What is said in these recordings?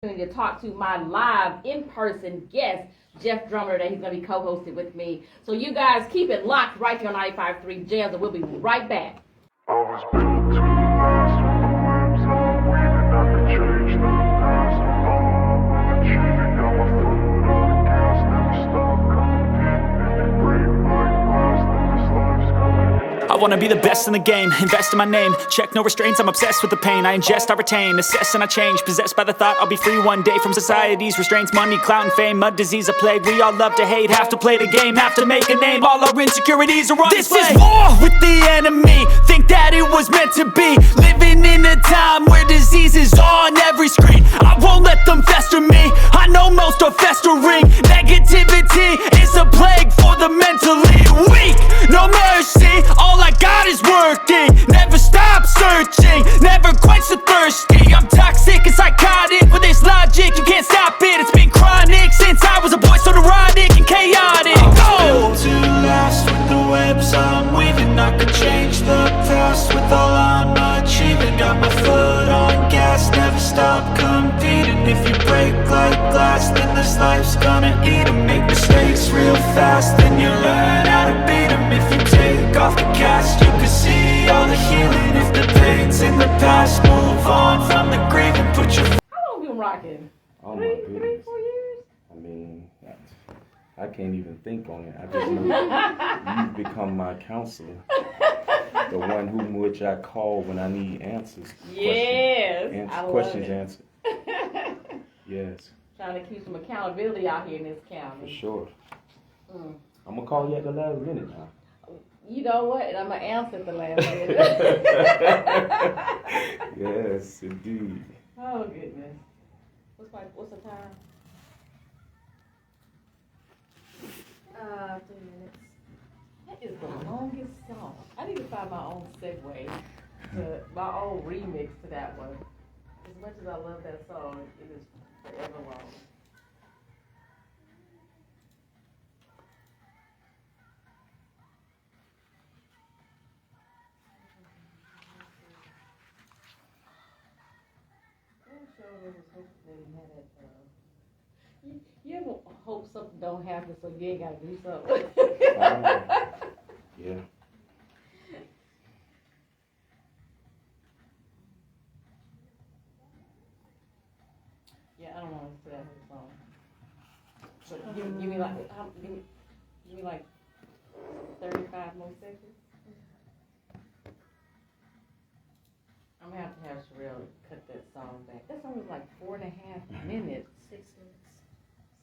To talk to my live in-person guest, Jeff Drummer, that he's going to be co-hosted with me. So you guys keep it locked right here on 95.3 Jams, and we'll be right back. I was built to last with the webs I'm weaving. I could change the past with all I'm achieving. Got my foot on the gas, never stop competing. If you break like glass, then this life's gonna end. I wanna be the best in the game, invest in my name. Check no restraints, I'm obsessed with the pain. I ingest, I retain, assess and I change. Possessed by the thought I'll be free one day from society's restraints. Money, clout and fame, mud, disease, a plague. We all love to hate, have to play the game, have to make a name. All our insecurities are on display. This is war with the enemy, think that it was meant to be. Living in a time where disease is on every screen. I won't let them fester me, I know most are festering. Negativity is a plague for the mentally weak. No mercy, all I got is working. Never stop searching, never quench the thirsty. I'm toxic and psychotic, with this logic you can't stop it. It's been chronic since I was a boy, so neurotic and chaotic. Built to last with the webs I'm weaving. I could change the past with all I'm achieving. Got my foot on gas, never stop competing. If you break like glass, then this life's gonna eat 'em. Make mistakes real fast, then you learn how to beat 'em. If you take off the cast, you can see all the healing. If the pain's in the past, move on from the grave and put your... How long you been rocking? Oh, Three, my goodness. 4 years? I mean, I can't even think on it. I just know you've become my counselor. The one whom which I call when I need answers. Yes, I love questions it. answered. Yes. Trying to keep some accountability out here in this For county. sure. I'm going to call you at the last minute now. You know what? And I'm going to answer at the last minute. Yes, indeed. Oh, goodness. What's the time? 3 minutes. That is the longest song. I need to find my own segue to my own remix to that one. As much as I love that song, it is forever long. I'm sure there was hope that he had that. You ever hope something don't happen so you ain't got to do something? Yeah. Yeah, I don't want to say that whole song. But give me like give me like 35 more seconds. I'm gonna have Sherelle cut that song back. That song was like 4.5 minutes. 6 minutes.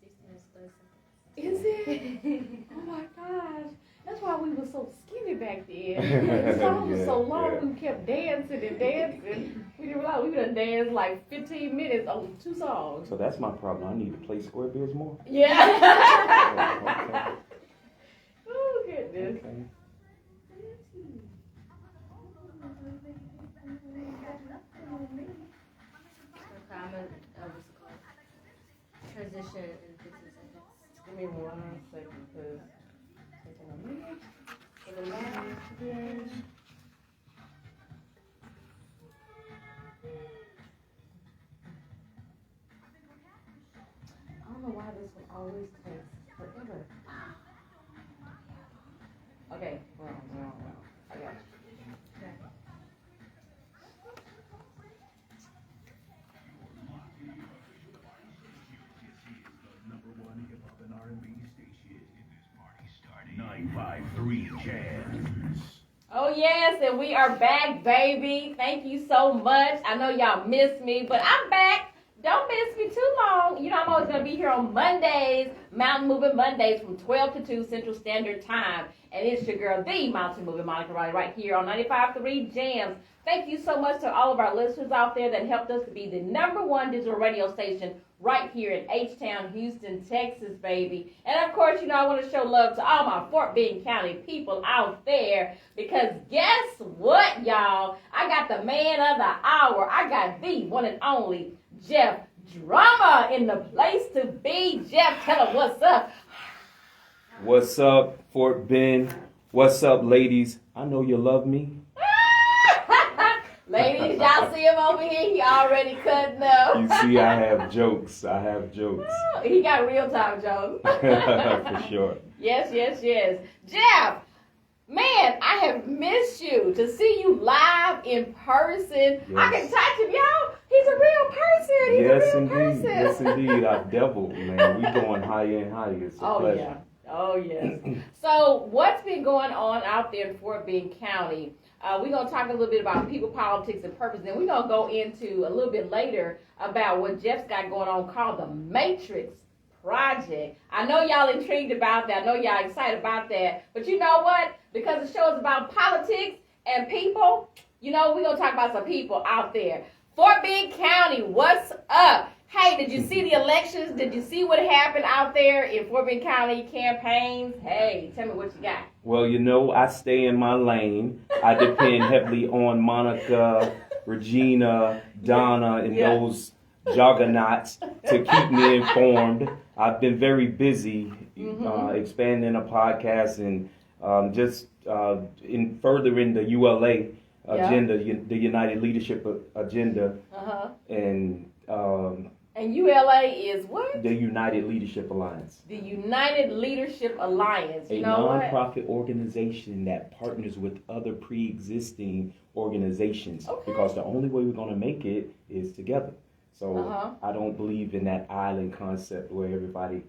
6 minutes, 30 seconds. Is it? Oh my gosh. That's why we were so skinny back then. The song was so long, we kept dancing and dancing. We didn't realize we done danced like 15 minutes on 2 songs. So that's my problem. I need to play Square Biz more. Yeah. Oh, Oh, goodness. okay. What's it called? Transition in 15 seconds. Give me 1 second, because it's taking a minute for the last again. I don't know why this one always takes forever. Okay, wrong. I got you. Number one hip hop and R&B station. This party started. 953 Jams. Oh yes, and we are back, baby. Thank you so much. I know y'all missed me, but I'm back. Don't miss me too long. You know I'm always going to be here on Mondays, Mountain Moving Mondays from 12 to 2 Central Standard Time. And it's your girl, the Mountain Moving Monica Riley, right here on 95.3 Jams. Thank you so much to all of our listeners out there that helped us to be the #1 digital radio station right here in H-Town, Houston, Texas, baby. And of course, you know, I want to show love to all my Fort Bend County people out there, because guess what, y'all? I got the man of the hour. I got the one and only Jeff Drummer in the place to be. Jeff, tell him what's up. What's up, Fort Bend? What's up, ladies? I know you love me. Ladies, y'all see him over here, he already cutting up. You see, I have jokes. He got real time jokes. For sure. Yes. Jeff, man, I have missed you. To see you live in person. Yes. I can touch him, y'all. He's a real person. He's Yes, a real indeed. person. Yes, indeed. I've doubled, man. We going higher and higher. It's a pleasure. Yeah. Oh, yes. So, what's been going on out there in Fort Bend County? We're going to talk a little bit about people, politics, and purpose. Then we're going to go into a little bit later about what Jeff's got going on called the Matrix Project. I know y'all intrigued about that. I know y'all excited about that. But you know what? Because the show is about politics and people, we're going to talk about some people out there. Fort Bend County, what's up? Hey, did you see the elections? Did you see what happened out there in Fort Bend County campaigns? Hey, tell me what you got. Well, I stay in my lane. I depend heavily on Monica, Regina, Donna, and those juggernauts to keep me informed. I've been very busy expanding a podcast and just in furthering the ULA agenda, the United Leadership Agenda, and ULA is what? The United Leadership Alliance. The United Leadership Alliance. A nonprofit organization that partners with other pre-existing organizations. Okay. Because the only way we're going to make it is together. So I don't believe in that island concept where everybody,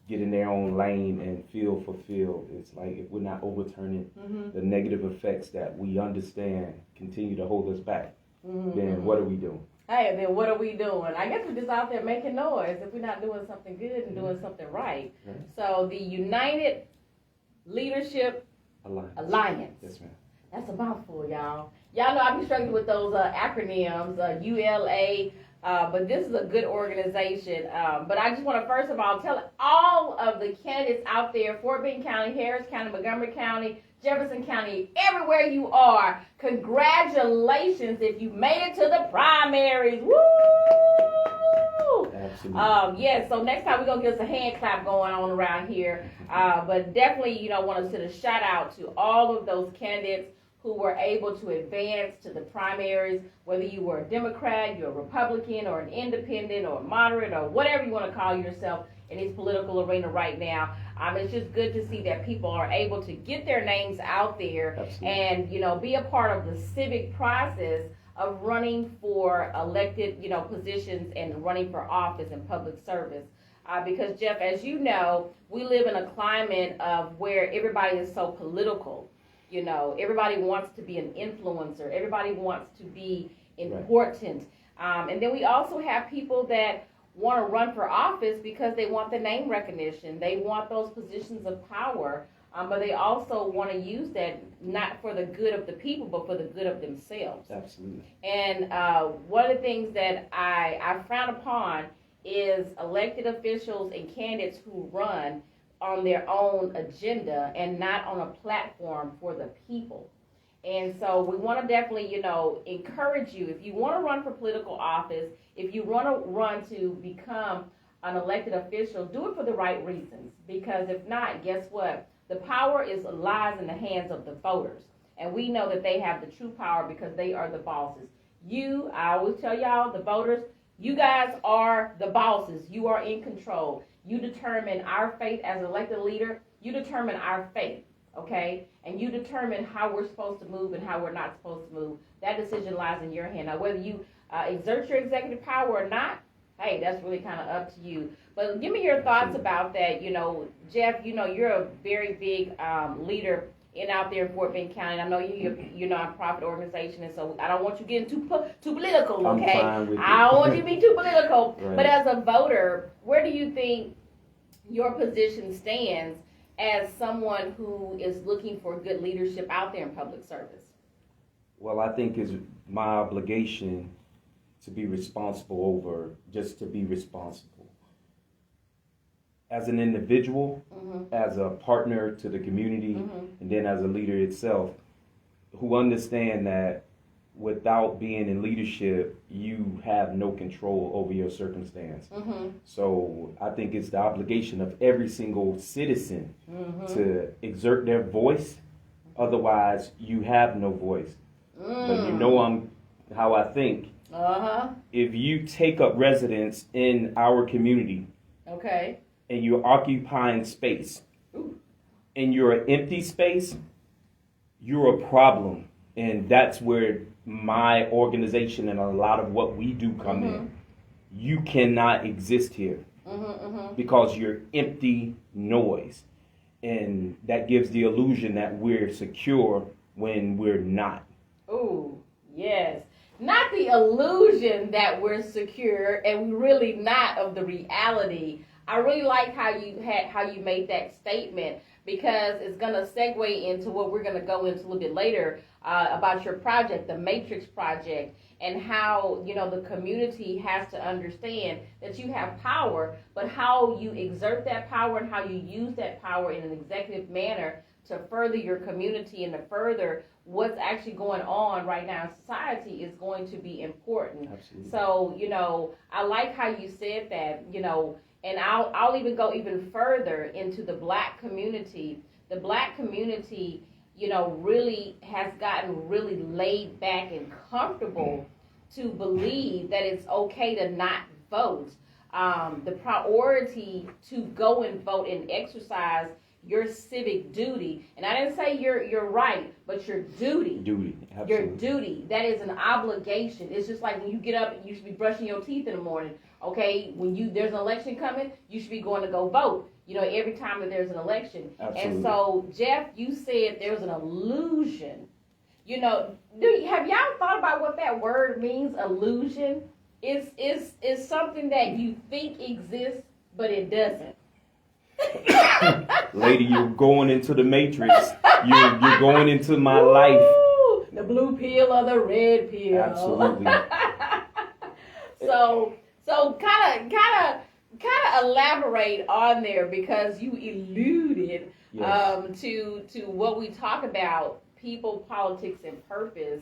get in their own lane and feel fulfilled. It's like if we're not overturning the negative effects that we understand continue to hold us back, then what are we doing? Hey, then what are we doing? I guess we're just out there making noise if we're not doing something good and doing something right. So the United Leadership Alliance. Yes, ma'am. That's a mouthful, y'all. Y'all know I be struggling with those acronyms, ULA, but this is a good organization. But I just want to, first of all, tell all of the candidates out there, Fort Bend County, Harris County, Montgomery County, Jefferson County, everywhere you are, congratulations if you made it to the primaries. Woo! Absolutely. So next time we're going to get us a hand clap going on around here. But definitely, want to send a shout out to all of those candidates who were able to advance to the primaries, whether you were a Democrat, you're a Republican, or an independent, or a moderate, or whatever you want to call yourself in this political arena right now. It's just good to see that people are able to get their names out there. Absolutely. And, be a part of the civic process of running for elected, positions and running for office and public service. Because, Jeff, as you know, we live in a climate of where everybody is so political. Everybody wants to be an influencer. Everybody wants to be important. Right. And then we also have people that want to run for office because they want the name recognition. They want those positions of power, but they also want to use that not for the good of the people, but for the good of themselves. Absolutely. And one of the things that I frown upon is elected officials and candidates who run on their own agenda and not on a platform for the people. And so we want to definitely, encourage you. If you want to run for political office, if you want to run to become an elected official, do it for the right reasons. Because if not, guess what? The power lies in the hands of the voters. And we know that they have the true power because they are the bosses. I always tell y'all, the voters, you guys are the bosses. You are in control. You determine our fate as an elected leader. You determine our fate, okay? And you determine how we're supposed to move and how we're not supposed to move. That decision lies in your hand. Now, whether you exert your executive power or not, hey, that's really kind of up to you. But give me your thoughts about that. Jeff, you're a very big leader out there in Fort Bend County. I know you're a nonprofit organization, and so I don't want you getting too political, okay? I don't want you to be too political. Right. But as a voter, where do you think your position stands as someone who is looking for good leadership out there in public service? Well, I think it's my obligation to be responsible to be responsible. As an individual, as a partner to the community, and then as a leader itself, who understand that without being in leadership, you have no control over your circumstance. So I think it's the obligation of every single citizen to exert their voice. Otherwise, you have no voice. But I'm how I think. If you take up residence in our community, okay, and you're occupying space, and you're an empty space, you're a problem. And that's where my organization and a lot of what we do come in. You cannot exist here because you're empty noise. And that gives the illusion that we're secure when we're not. Ooh, yes. Not the illusion that we're secure and we're really not of the reality. I really like how you made that statement, because it's going to segue into what we're going to go into a little bit later about your project, the Matrix Project, and how, you know, the community has to understand that you have power, but how you exert that power and how you use that power in an executive manner to further your community and to further what's actually going on right now in society is going to be important. Absolutely. So, you know, I like how you said that, you know, and I'll even go even further into the black community. The black community, you know, really has gotten really laid back and comfortable to believe that it's okay to not vote. The priority to go and vote and exercise your civic duty, and I didn't say your right, but your duty. Duty, absolutely. Your duty. That is an obligation. It's just like when you get up, you should be brushing your teeth in the morning. Okay, when there's an election coming, you should be going to go vote. You know, every time that there's an election. Absolutely. And so, Jeff, you said there's an illusion. You know, have y'all thought about what that word means? Illusion. It's something that you think exists, but it doesn't. Lady, you're going into the Matrix. You're going into my life. The blue pill or the red pill. Absolutely. So kind of elaborate on there, because you alluded to what we talk about, people, politics, and purpose.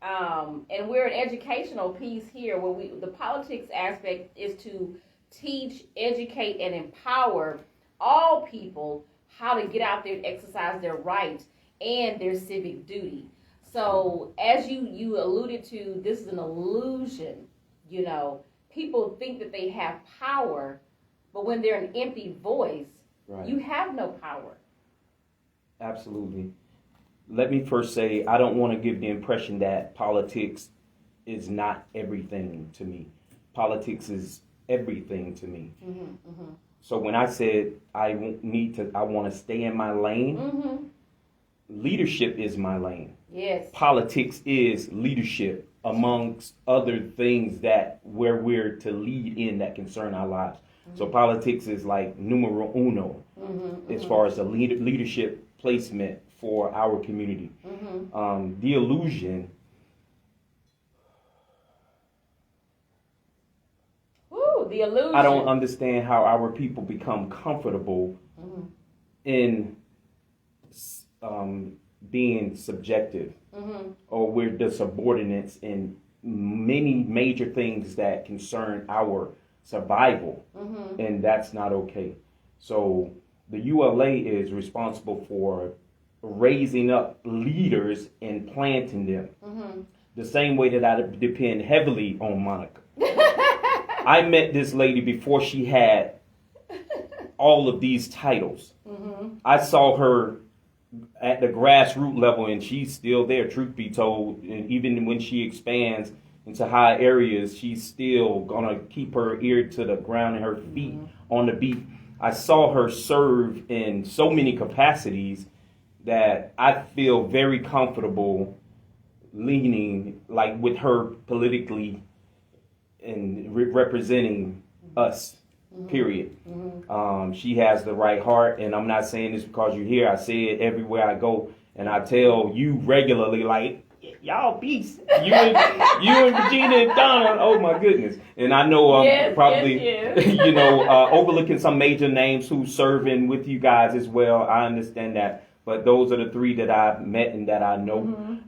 And we're an educational piece here where the politics aspect is to teach, educate, and empower all people how to get out there and exercise their rights and their civic duty. So as you alluded to, this is an illusion. You know, people think that they have power, but when they're an empty voice, you have no power. Absolutely. Let me first say, I don't want to give the impression that politics is not everything to me. Politics is everything to me. So when I said I want to stay in my lane, leadership is my lane. Yes. Politics is leadership, amongst other things where we're to lead in that concern our lives. So politics is like numero uno as far as the leadership placement for our community. The illusion. The illusion. I don't understand how our people become comfortable in being subjective, or we're the subordinates in many major things that concern our survival, and that's not okay. So the ULA is responsible for raising up leaders and planting them, the same way that I depend heavily on Monica. I met this lady before she had all of these titles. I saw her at the grassroots level, and she's still there, truth be told. And even when she expands into high areas, she's still going to keep her ear to the ground and her feet on the beat. I saw her serve in so many capacities that I feel very comfortable leaning like with her politically and representing us, period. She has the right heart, and I'm not saying this because you're here. I say it everywhere I go, and I tell you regularly, like, y'all beasts. You and Regina and Donna, oh my goodness. And I know I'm probably, overlooking some major names who's serving with you guys as well. I understand that. But those are the three that I've met and that I know.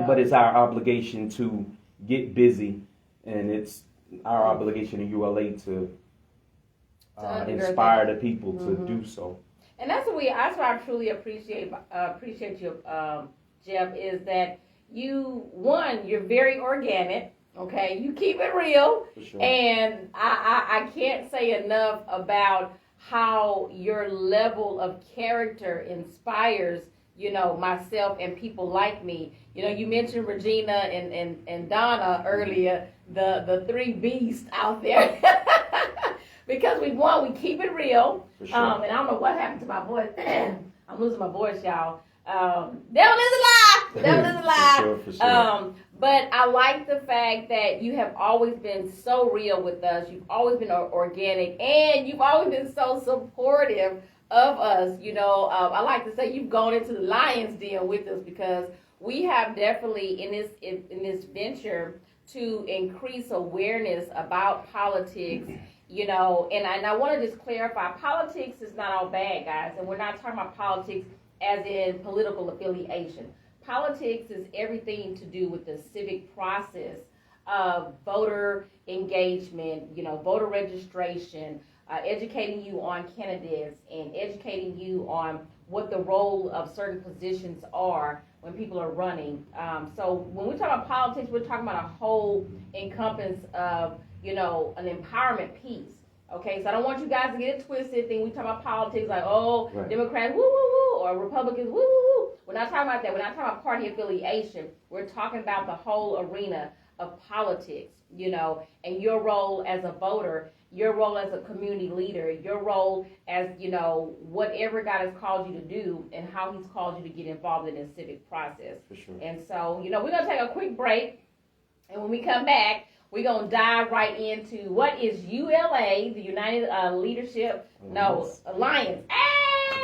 But it's our obligation to get busy. And it's our obligation in ULA to inspire the people to do so. And that's what I truly appreciate you, Jeff, is that, you're very organic. Okay, you keep it real, For sure. and I can't say enough about how your level of character inspires, myself and people like me. You mentioned Regina and Donna earlier, the three beasts out there. Because we keep it real. For sure. And I don't know what happened to my voice. I'm losing my voice, y'all. Devil is a lie. Devil is a lie. For sure. But I like the fact that you have always been so real with us. You've always been organic, and you've always been so supportive of us. I like to say you've gone into the lion's den with us, because we have definitely in this venture to increase awareness about politics. And I want to just clarify, politics is not all bad, guys, and we're not talking about politics as in political affiliation. Politics is everything to do with the civic process of voter engagement, voter registration, educating you on candidates and educating you on what the role of certain positions are when people are running. So when we talk about politics, we're talking about a whole encompass of, an empowerment piece. Okay, so I don't want you guys to get it twisted. Think we talk about politics like, Right. Democrats, woo, woo, woo, or Republicans, woo, woo, woo. We're not talking about that. We're not talking about party affiliation. We're talking about the whole arena of politics, and your role as a voter, your role as a community leader, your role as, whatever God has called you to do and how he's called you to get involved in this civic process. For sure. And so, we're going to take a quick break, and when we come back, we're going to dive right into what is ULA, the United Leadership, Alliance.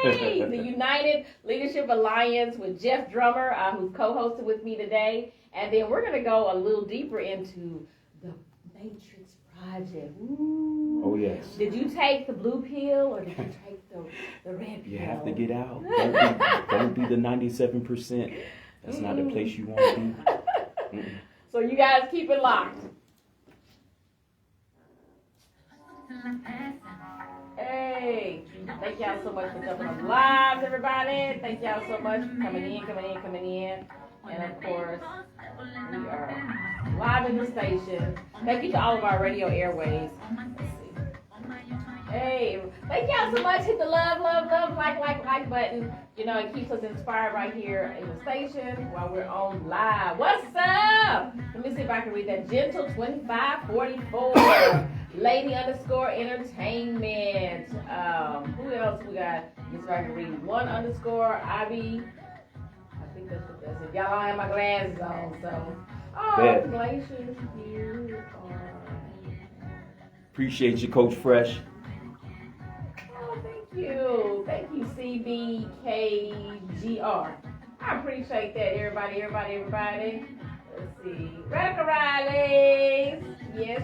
Hey! The United Leadership Alliance with Jeff Drummer, who's co-hosted with me today. And then we're going to go a little deeper into the Matrix Project. Ooh. Oh, yes. Did you take the blue pill or did you take the red pill? You have to get out. Don't be the 97%. That's not the place you want to be. Mm-mm. So you guys keep it locked. Hey, thank y'all so much for jumping on live, everybody. Thank y'all so much for coming in. And of course, we are live in the station. Thank you to all of our radio airways. Let's see. Hey, thank y'all so much. Hit the love, like button. It keeps us inspired right here in the station while we're on live. What's up? Let me see if I can read that. Gentle 2544. Lady _ entertainment. Who else we got? Let's see if I can read. _ Ivy. I think that's what that's it. Y'all don't have my glasses on, so. Oh, Glaciers, you are. Appreciate you, Coach Fresh. Oh, thank you, CBKGR. I appreciate that, everybody. Let's see. Radical Riley. Yes.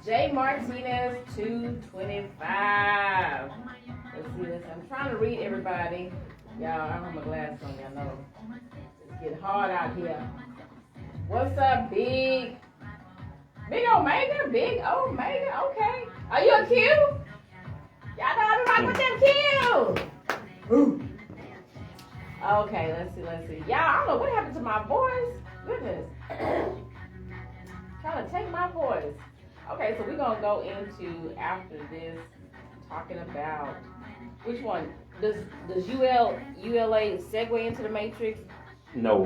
J. Martinez 225. Let's see this. I'm trying to read everybody. Y'all, I don't have my glasses on, y'all know. It's getting hard out here. What's up, Big Omega? Okay. Are you a Q? Y'all know how to rock with them Q. Okay, let's see. Y'all, I don't know what happened to my voice. Goodness. Trying to take my voice. Okay, so we're going to go into, after this, talking about, which one? Does ULA segue into the Matrix? No,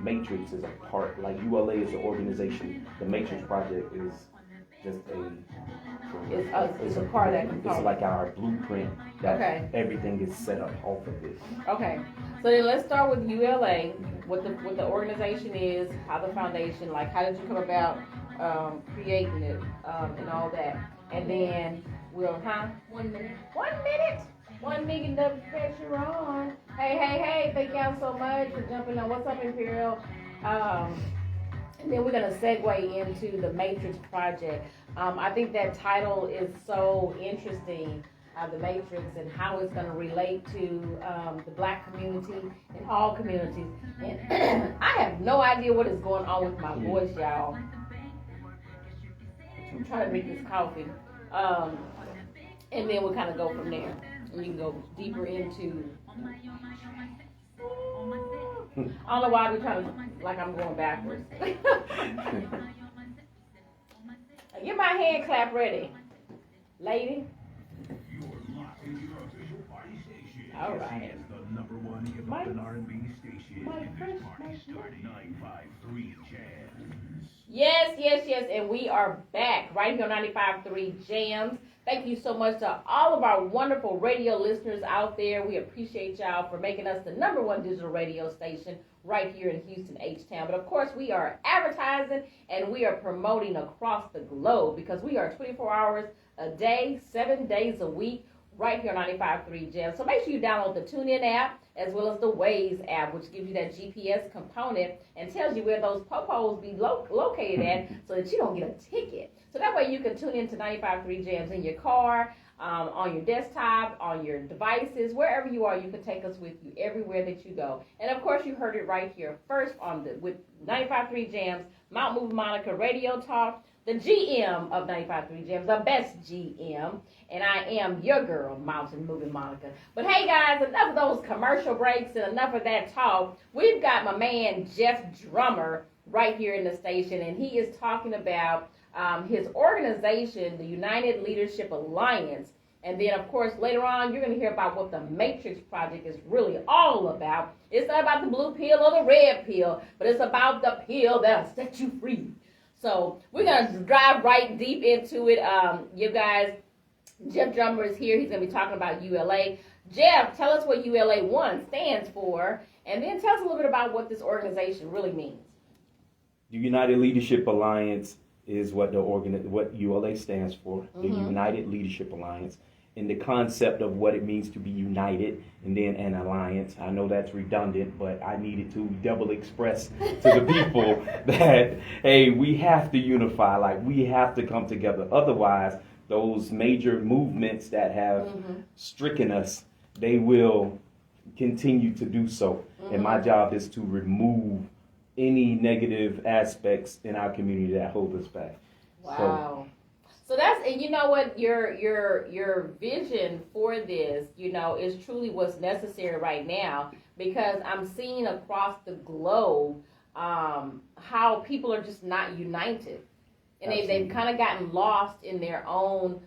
Matrix is a part, like ULA is an organization. The Matrix Project is just It's a part of that component. It's like our blueprint that Okay. everything is set up off of this. Okay, so then let's start with ULA, what the organization is, how the foundation, like how did you come about creating it, and all that. And then we'll, 1 minute. 1 minute? 1 million double pressure on. Hey, thank y'all so much for jumping on. What's up, Imperial? And then we're going to segue into the Matrix Project. I think that title is so interesting, the Matrix, and how it's going to relate to the Black community and all communities. And I have no idea what is going on with my voice, y'all. I'm trying to drink this coffee. And then we'll kind of go from there. We can go deeper into. I don't know why I'm trying to, like I'm going backwards. Get my hand clap ready, lady. All right. The number one hip hop and R&B station. This party started 953 Jams. Yes, and we are back right here on 95.3 Jams. Thank you so much to all of our wonderful radio listeners out there. We appreciate y'all for making us the number one digital radio station right here in Houston, H-Town. But of course, we are advertising and we are promoting across the globe because we are 24 hours a day, 7 days a week, right here on 95.3 Jams. So make sure you download the TuneIn app as well as the Waze app, which gives you that GPS component and tells you where those popos be located at so that you don't get a ticket. So that way you can tune into 95.3 Jams in your car, on your desktop, on your devices, wherever you are, you can take us with you everywhere that you go. And of course, you heard it right here first with 95.3 Jams, Mount Moving Monica Radio Talk, the GM of 95.3 Jams, the best GM, and I am your girl, Mountain Moving Monica. But hey guys, enough of those commercial breaks and enough of that talk. We've got my man Jeff Drummer right here in the station, and he is talking about his organization, the United Leadership Alliance. And then, of course, later on, you're going to hear about what the Matrix Project is really all about. It's not about the blue pill or the red pill, but it's about the pill that'll set you free. So we're going to dive right deep into it. You guys, Jeff Drummer is here. He's going to be talking about ULA. Jeff, tell us what ULA 1 stands for, and then tell us a little bit about what this organization really means. The United Leadership Alliance is what what ULA stands for, the United Leadership Alliance, and the concept of what it means to be united and then an alliance. I know that's redundant, but I needed to double express to the people that, hey, we have to unify, like we have to come together. Otherwise, those major movements that have stricken us, they will continue to do so. And my job is to remove any negative aspects in our community that hold us back. Wow. So that's, and you know what, your vision for this, you know, is truly what's necessary right now, because I'm seeing across the globe how people are just not united. And they've kind of gotten lost in their own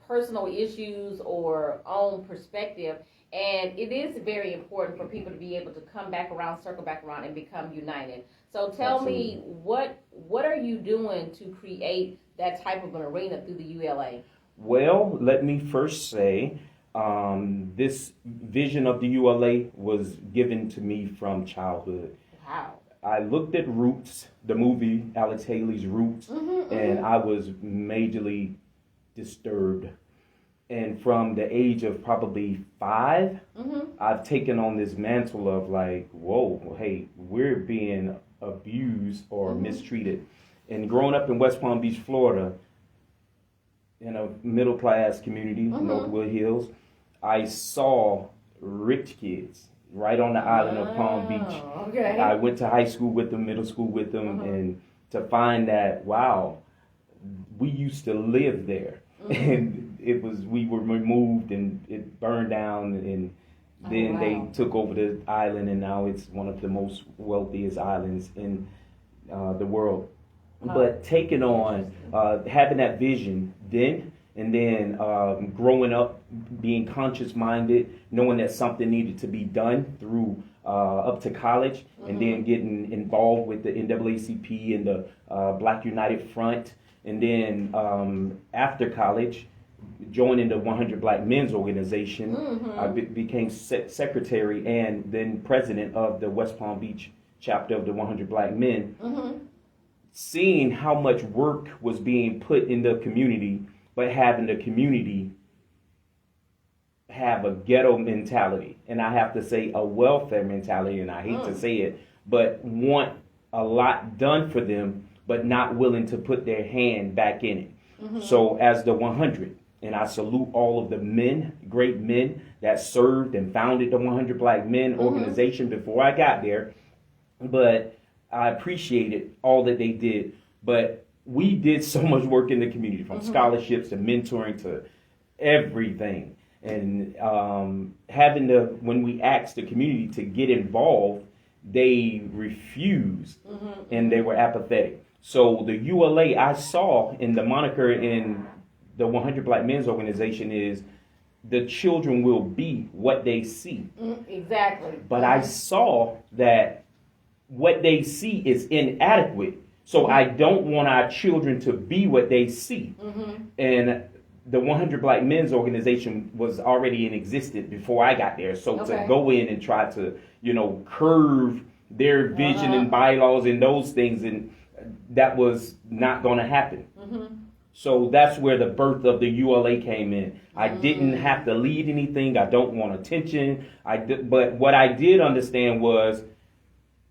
personal issues or own perspective. And it is very important for people to be able to come back around, circle back around, and become united. So tell me, what are you doing to create that type of an arena through the ULA? Well, let me first say, this vision of the ULA was given to me from childhood. Wow. I looked at Roots, the movie, Alex Haley's Roots, and I was majorly disturbed. And from the age of probably 5, I've taken on this mantle of like, whoa, hey, we're being abused or mistreated. And growing up in West Palm Beach, Florida, in a middle class community, Northwood Hills, I saw rich kids right on the island of Palm Beach. Okay. I went to high school with them, middle school with them, and to find that, wow, we used to live there. And we were removed and it burned down, and then they took over the island, and now it's one of the most wealthiest islands in the world. But taking on, having that vision then, and then growing up, being conscious-minded, knowing that something needed to be done through up to college, and then getting involved with the NAACP and the Black United Front, and then after college, joining the 100 Black Men's Organization. I became secretary and then president of the West Palm Beach chapter of the 100 Black Men. Seeing how much work was being put in the community, but having the community have a ghetto mentality, and I have to say a welfare mentality, and I hate to say it, but want a lot done for them, but not willing to put their hand back in it. So as the 100, and I salute all of the men, great men that served and founded the 100 Black Men organization before I got there, but I appreciated all that they did. But we did so much work in the community, from scholarships to mentoring to everything. And when we asked the community to get involved, they refused and they were apathetic. So the ULA I saw in the moniker in the 100 Black Men's Organization is the children will be what they see. Exactly. But I saw that what they see is inadequate. So I don't want our children to be what they see. And the 100 Black Men's Organization was already in existence before I got there. So to go in and try to, curve their vision and bylaws and those things, and that was not going to happen. So that's where the birth of the ULA came in. I didn't have to lead anything. I don't want attention. But what I did understand was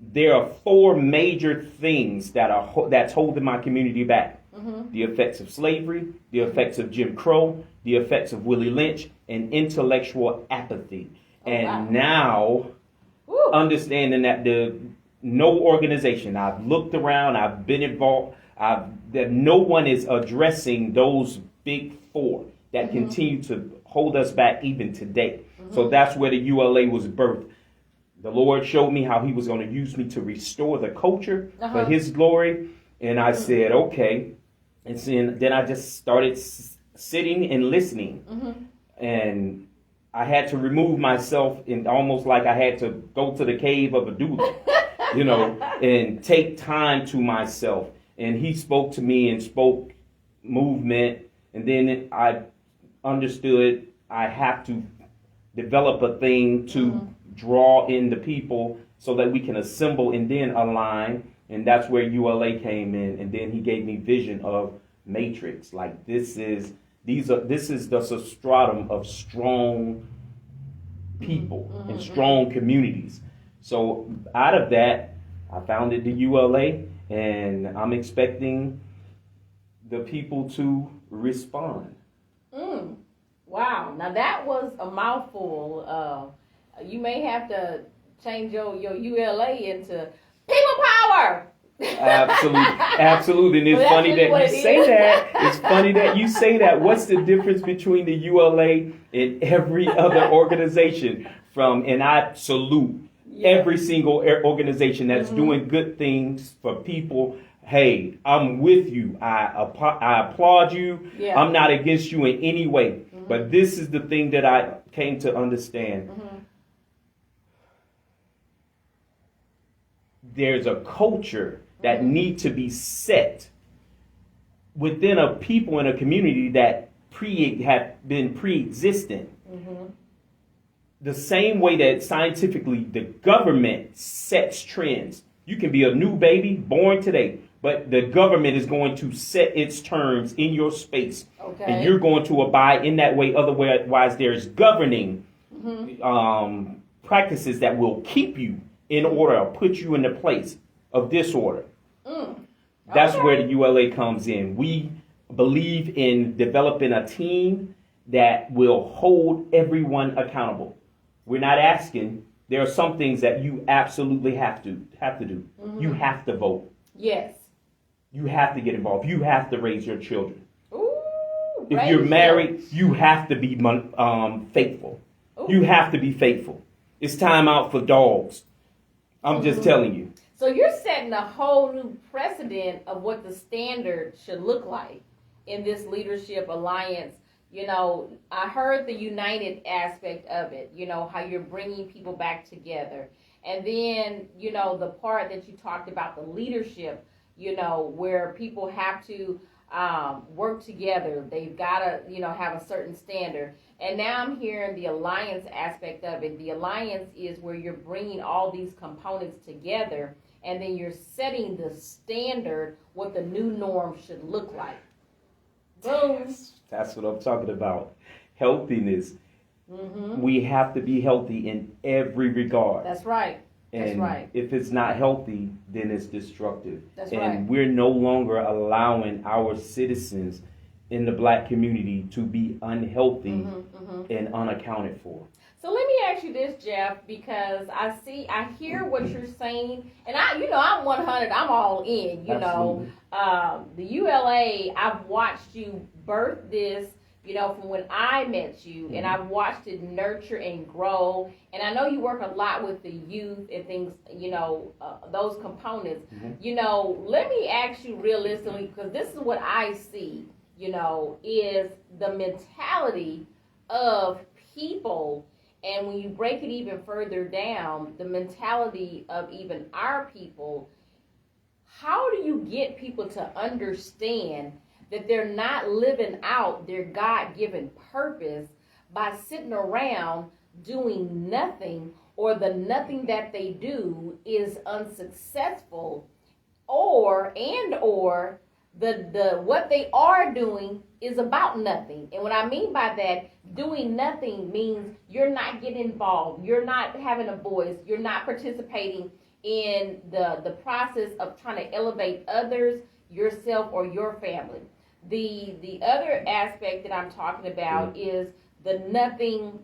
there are 4 major things that's holding my community back. The effects of slavery, the effects of Jim Crow, the effects of Willie Lynch, and intellectual apathy. Now, understanding that no organization, I've looked around, I've been involved, that no one is addressing those big 4 that continue to hold us back even today. So that's where the ULA was birthed. The Lord showed me how he was going to use me to restore the culture for his glory. And I said, okay. And then I just started sitting and listening. And I had to remove myself, and almost like I had to go to the cave of a doula, and take time to myself. And he spoke to me and spoke movement. And then I understood I have to develop a thing to draw in the people so that we can assemble and then align. And that's where ULA came in. And then he gave me vision of matrix. Like this is the substratum of strong people and strong communities. So out of that, I founded the ULA, and I'm expecting the people to respond. Wow. Now that was a mouthful. You may have to change your ULA into people power. Absolutely. And it's funny that you say that. It's funny that you say that. What's the difference between the ULA and every other organization? And I salute every single organization that's doing good things for people. Hey, I'm with you. I applaud you. Yeah. I'm not against you in any way. But this is the thing that I came to understand. There's a culture that need to be set within a people in a community that have been pre-existent. The same way that scientifically the government sets trends. You can be a new baby born today, but the government is going to set its terms in your space. And you're going to abide in that way. Otherwise, there's governing practices that will keep you in order or put you in the place of disorder. That's where the ULA comes in. We believe in developing a team that will hold everyone accountable. We're not asking. There are some things that you absolutely have to do. You have to vote. Yes. You have to get involved. You have to raise your children. If Raise you're married, you have to be faithful. You have to be faithful. It's time out for dogs. I'm just telling you. So you're setting a whole new precedent of what the standard should look like in this leadership alliance. I heard the united aspect of it, how you're bringing people back together. And then, the part that you talked about, the leadership, where people have to work together. They've got to, have a certain standard. And now I'm hearing the alliance aspect of it. The alliance is where you're bringing all these components together, and then you're setting the standard, what the new norm should look like. Boom. That's what I'm talking about. Healthiness. We have to be healthy in every regard. That's right. And if it's not healthy, then it's destructive. That's and we're no longer allowing our citizens in the Black community to be unhealthy and unaccounted for. So let me ask you this, Jeff, because I hear what you're saying, and I'm 100. I'm all in. The ULA, I've watched you birth this. from when I met you, and I've watched it nurture and grow. And I know you work a lot with the youth and things, those components. Let me ask you realistically, because this is what I see, is the mentality of people. And when you break it even further down, the mentality of even our people, how do you get people to understand that they're not living out their God-given purpose by sitting around doing nothing, or the nothing that they do is unsuccessful, or the what they are doing is about nothing? And what I mean by that, doing nothing means you're not getting involved, you're not having a voice, you're not participating in the process of trying to elevate others, yourself, or your family. The other aspect that I'm talking about is the nothing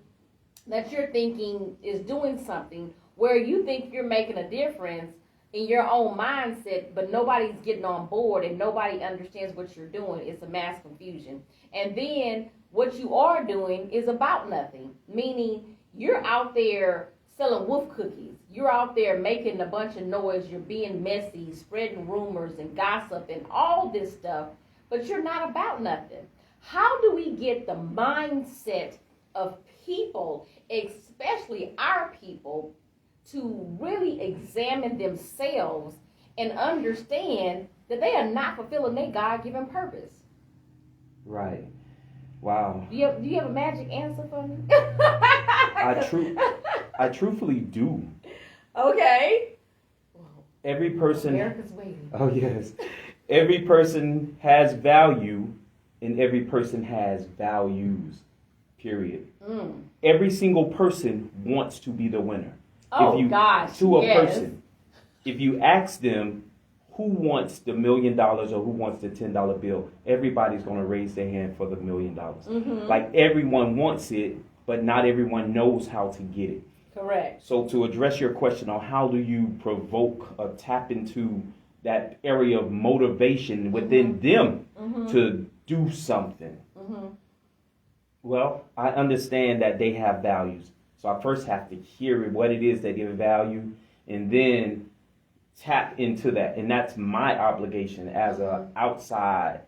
that you're thinking is doing something, where you think you're making a difference in your own mindset, but nobody's getting on board and nobody understands what you're doing. It's a mass confusion. And then what you are doing is about nothing, meaning you're out there selling wolf cookies. You're out there making a bunch of noise. You're being messy, spreading rumors and gossip and all this stuff, but you're not about nothing. How do we get the mindset of people, especially our people, to really examine themselves and understand that they are not fulfilling their God-given purpose? Right. Wow. Do you have a magic answer for me? I truthfully do. Okay. Every person. America's waiting. Oh yes. Every person has value, and every person has values. Period. Every single person wants to be the winner. Oh, gosh. To a person, if you ask them who wants the $1 million or who wants the $10 bill, everybody's going to raise their hand for the $1 million. Like, everyone wants it, but not everyone knows how to get it. Correct. So to address your question on how do you provoke or tap into that area of motivation within them to do something. Well, I understand that they have values. So I first have to hear what it is that they value, and then tap into that. And that's my obligation as a outside,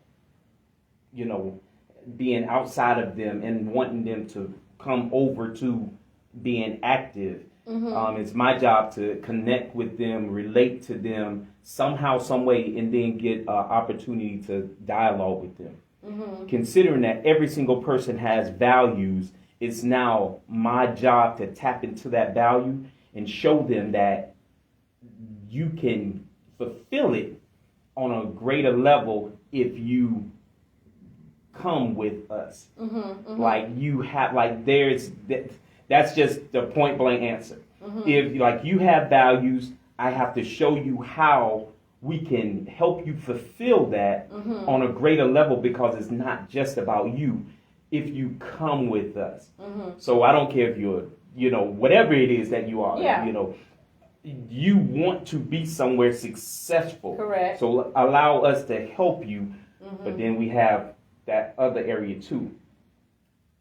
being outside of them and wanting them to come over to being active. It's my job to connect with them, relate to them somehow, some way, and then get an opportunity to dialogue with them. Considering that every single person has values, it's now my job to tap into that value and show them that you can fulfill it on a greater level if you come with us. Like you have, like that's just the point blank answer. If like you have values, I have to show you how we can help you fulfill that on a greater level, because it's not just about you if you come with us. So I don't care if you're, whatever it is that you are, you want to be somewhere successful. Correct. So allow us to help you, but then we have that other area too.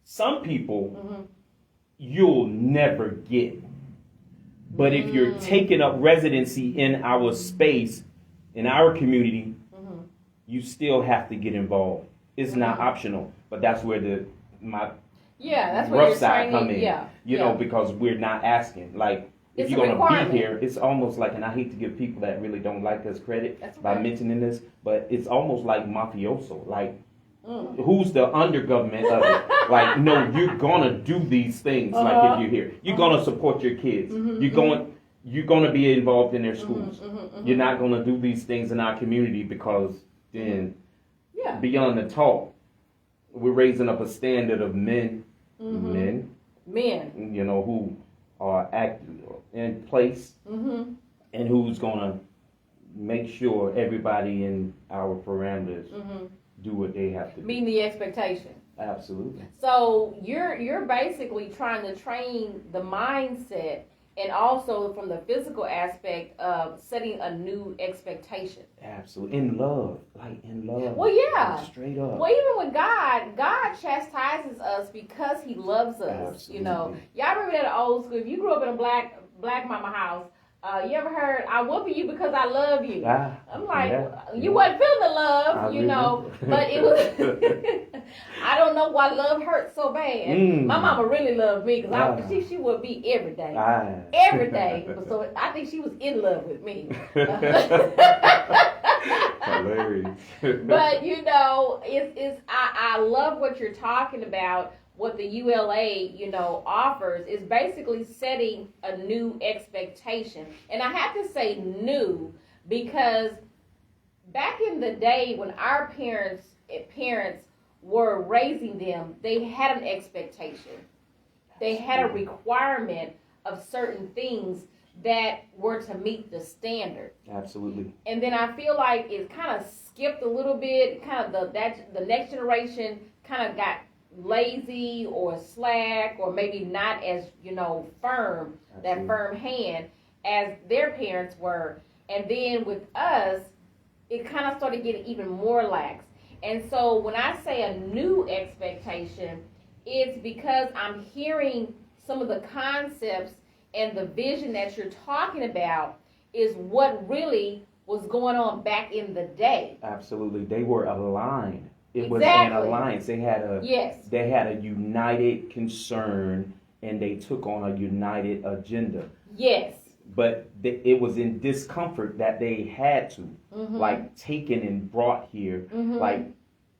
Some people you'll never get. But if you're taking up residency in our space, in our community, you still have to get involved. It's not optional, but that's where my that's where rough side come in. Yeah. Because we're not asking. Like, if It's you're going to be here, it's almost like, and I hate to give people that really don't like us credit by mentioning this, but it's almost like mafioso. Like, who's the undergovernment of it? Like, no, you're going to do these things. Like, if you're here, you're going to support your kids. You're going to be involved in their schools. You're not going to do these things in our community, because then beyond the talk, we're raising up a standard of men, who are active in place, and who's going to make sure everybody in our parameters do what they have to do. Meeting the expectation. Absolutely. So you're basically trying to train the mindset and also from the physical aspect of setting a new expectation. Absolutely. In love. Like in love. Well, yeah. Like, straight up. Well, even with God chastises us because he loves us. Absolutely. You know, y'all remember that old school, if you grew up in a black mama house, you ever heard, I whoop you because I love you? I'm like, you wasn't feeling the love, you know, but it was, I don't know why love hurts so bad. My mama really loved me because she would be every day. Every day. So I think she was in love with me. Hilarious. But, you know, I love what you're talking about. What the ULA, you know, offers is basically setting a new expectation. And I have to say new because back in the day when our parents were raising them, they had an expectation. They had a requirement of certain things that were to meet the standard. Absolutely. And then I feel like it kind of skipped a little bit. Kind of the next generation kind of got lazy or slack or maybe not as, you know, firm, that firm hand as their parents were. And then with us, it kind of started getting even more lax. And so when I say a new expectation, it's because I'm hearing some of the concepts and the vision that you're talking about is what really was going on back in the day. Absolutely. They were aligned. It was Exactly. an alliance. They had a united concern, and they took on a united agenda. Yes. But it was in discomfort that they had to, like, taken and brought here. Like,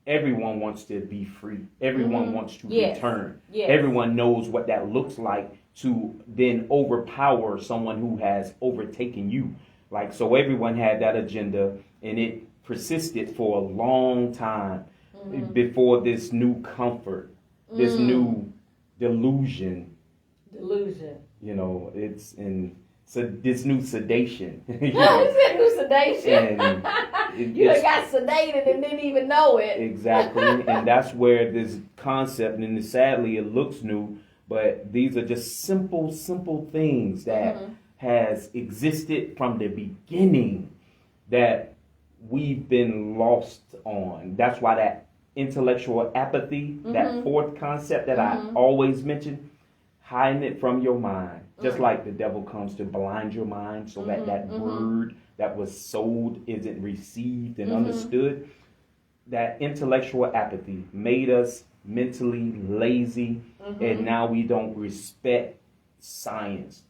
everyone wants to be free. Everyone wants to return. Yes. Everyone knows what that looks like to then overpower someone who has overtaken you. Like, so everyone had that agenda, and it persisted for a long time before this new comfort, this new delusion. You know, it's in this new sedation. You know? You said new sedation. And you got sedated and didn't even know it. Exactly. And that's where this concept, and sadly it looks new, but these are just simple things that has existed from the beginning that we've been lost on. That's why that intellectual apathy, that fourth concept that I always mention, hiding it from your mind. Just like the devil comes to blind your mind so that that word that was sold isn't received and understood. That intellectual apathy made us mentally lazy, and now we don't respect science.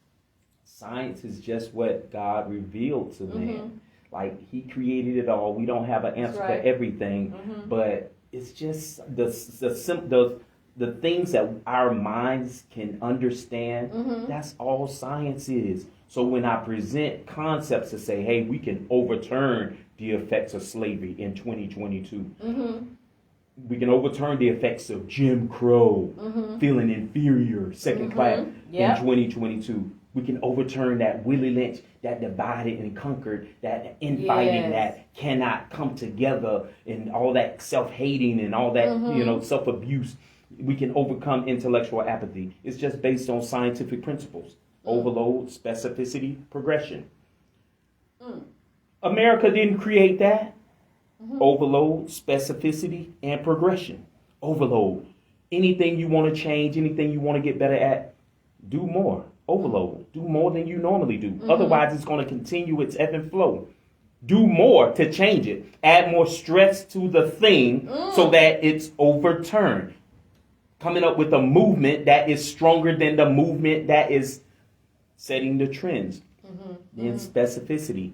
Science is just what God revealed to man. Like, he created it all. We don't have an answer for everything, but it's just the things that our minds can understand. That's all science is. So when I present concepts to say, hey, we can overturn the effects of slavery in 2022. We can overturn the effects of Jim Crow, feeling inferior, second class in 2022. We can overturn that Willie Lynch, that divided and conquered, that infighting that cannot come together, and all that self-hating and all that, you know, self-abuse. We can overcome intellectual apathy. It's just based on scientific principles. Overload, specificity, progression. America didn't create that. Overload, specificity, and progression. Overload. Anything you want to change, anything you want to get better at, do more. Overload. Do more than you normally do. Otherwise, it's going to continue its ebb and flow. Do more to change it. Add more stress to the thing so that it's overturned. Coming up with a movement that is stronger than the movement that is setting the trends. Then specificity.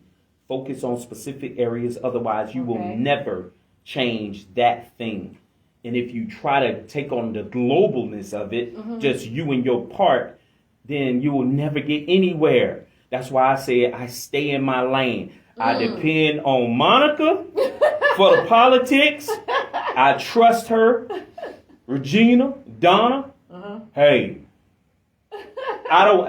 Focus on specific areas. Otherwise, you will never change that thing. And if you try to take on the globalness of it, just you and your part, then you will never get anywhere. That's why I say I stay in my lane. I depend on Monica for the politics. I trust her. Regina, Donna, hey, I don't.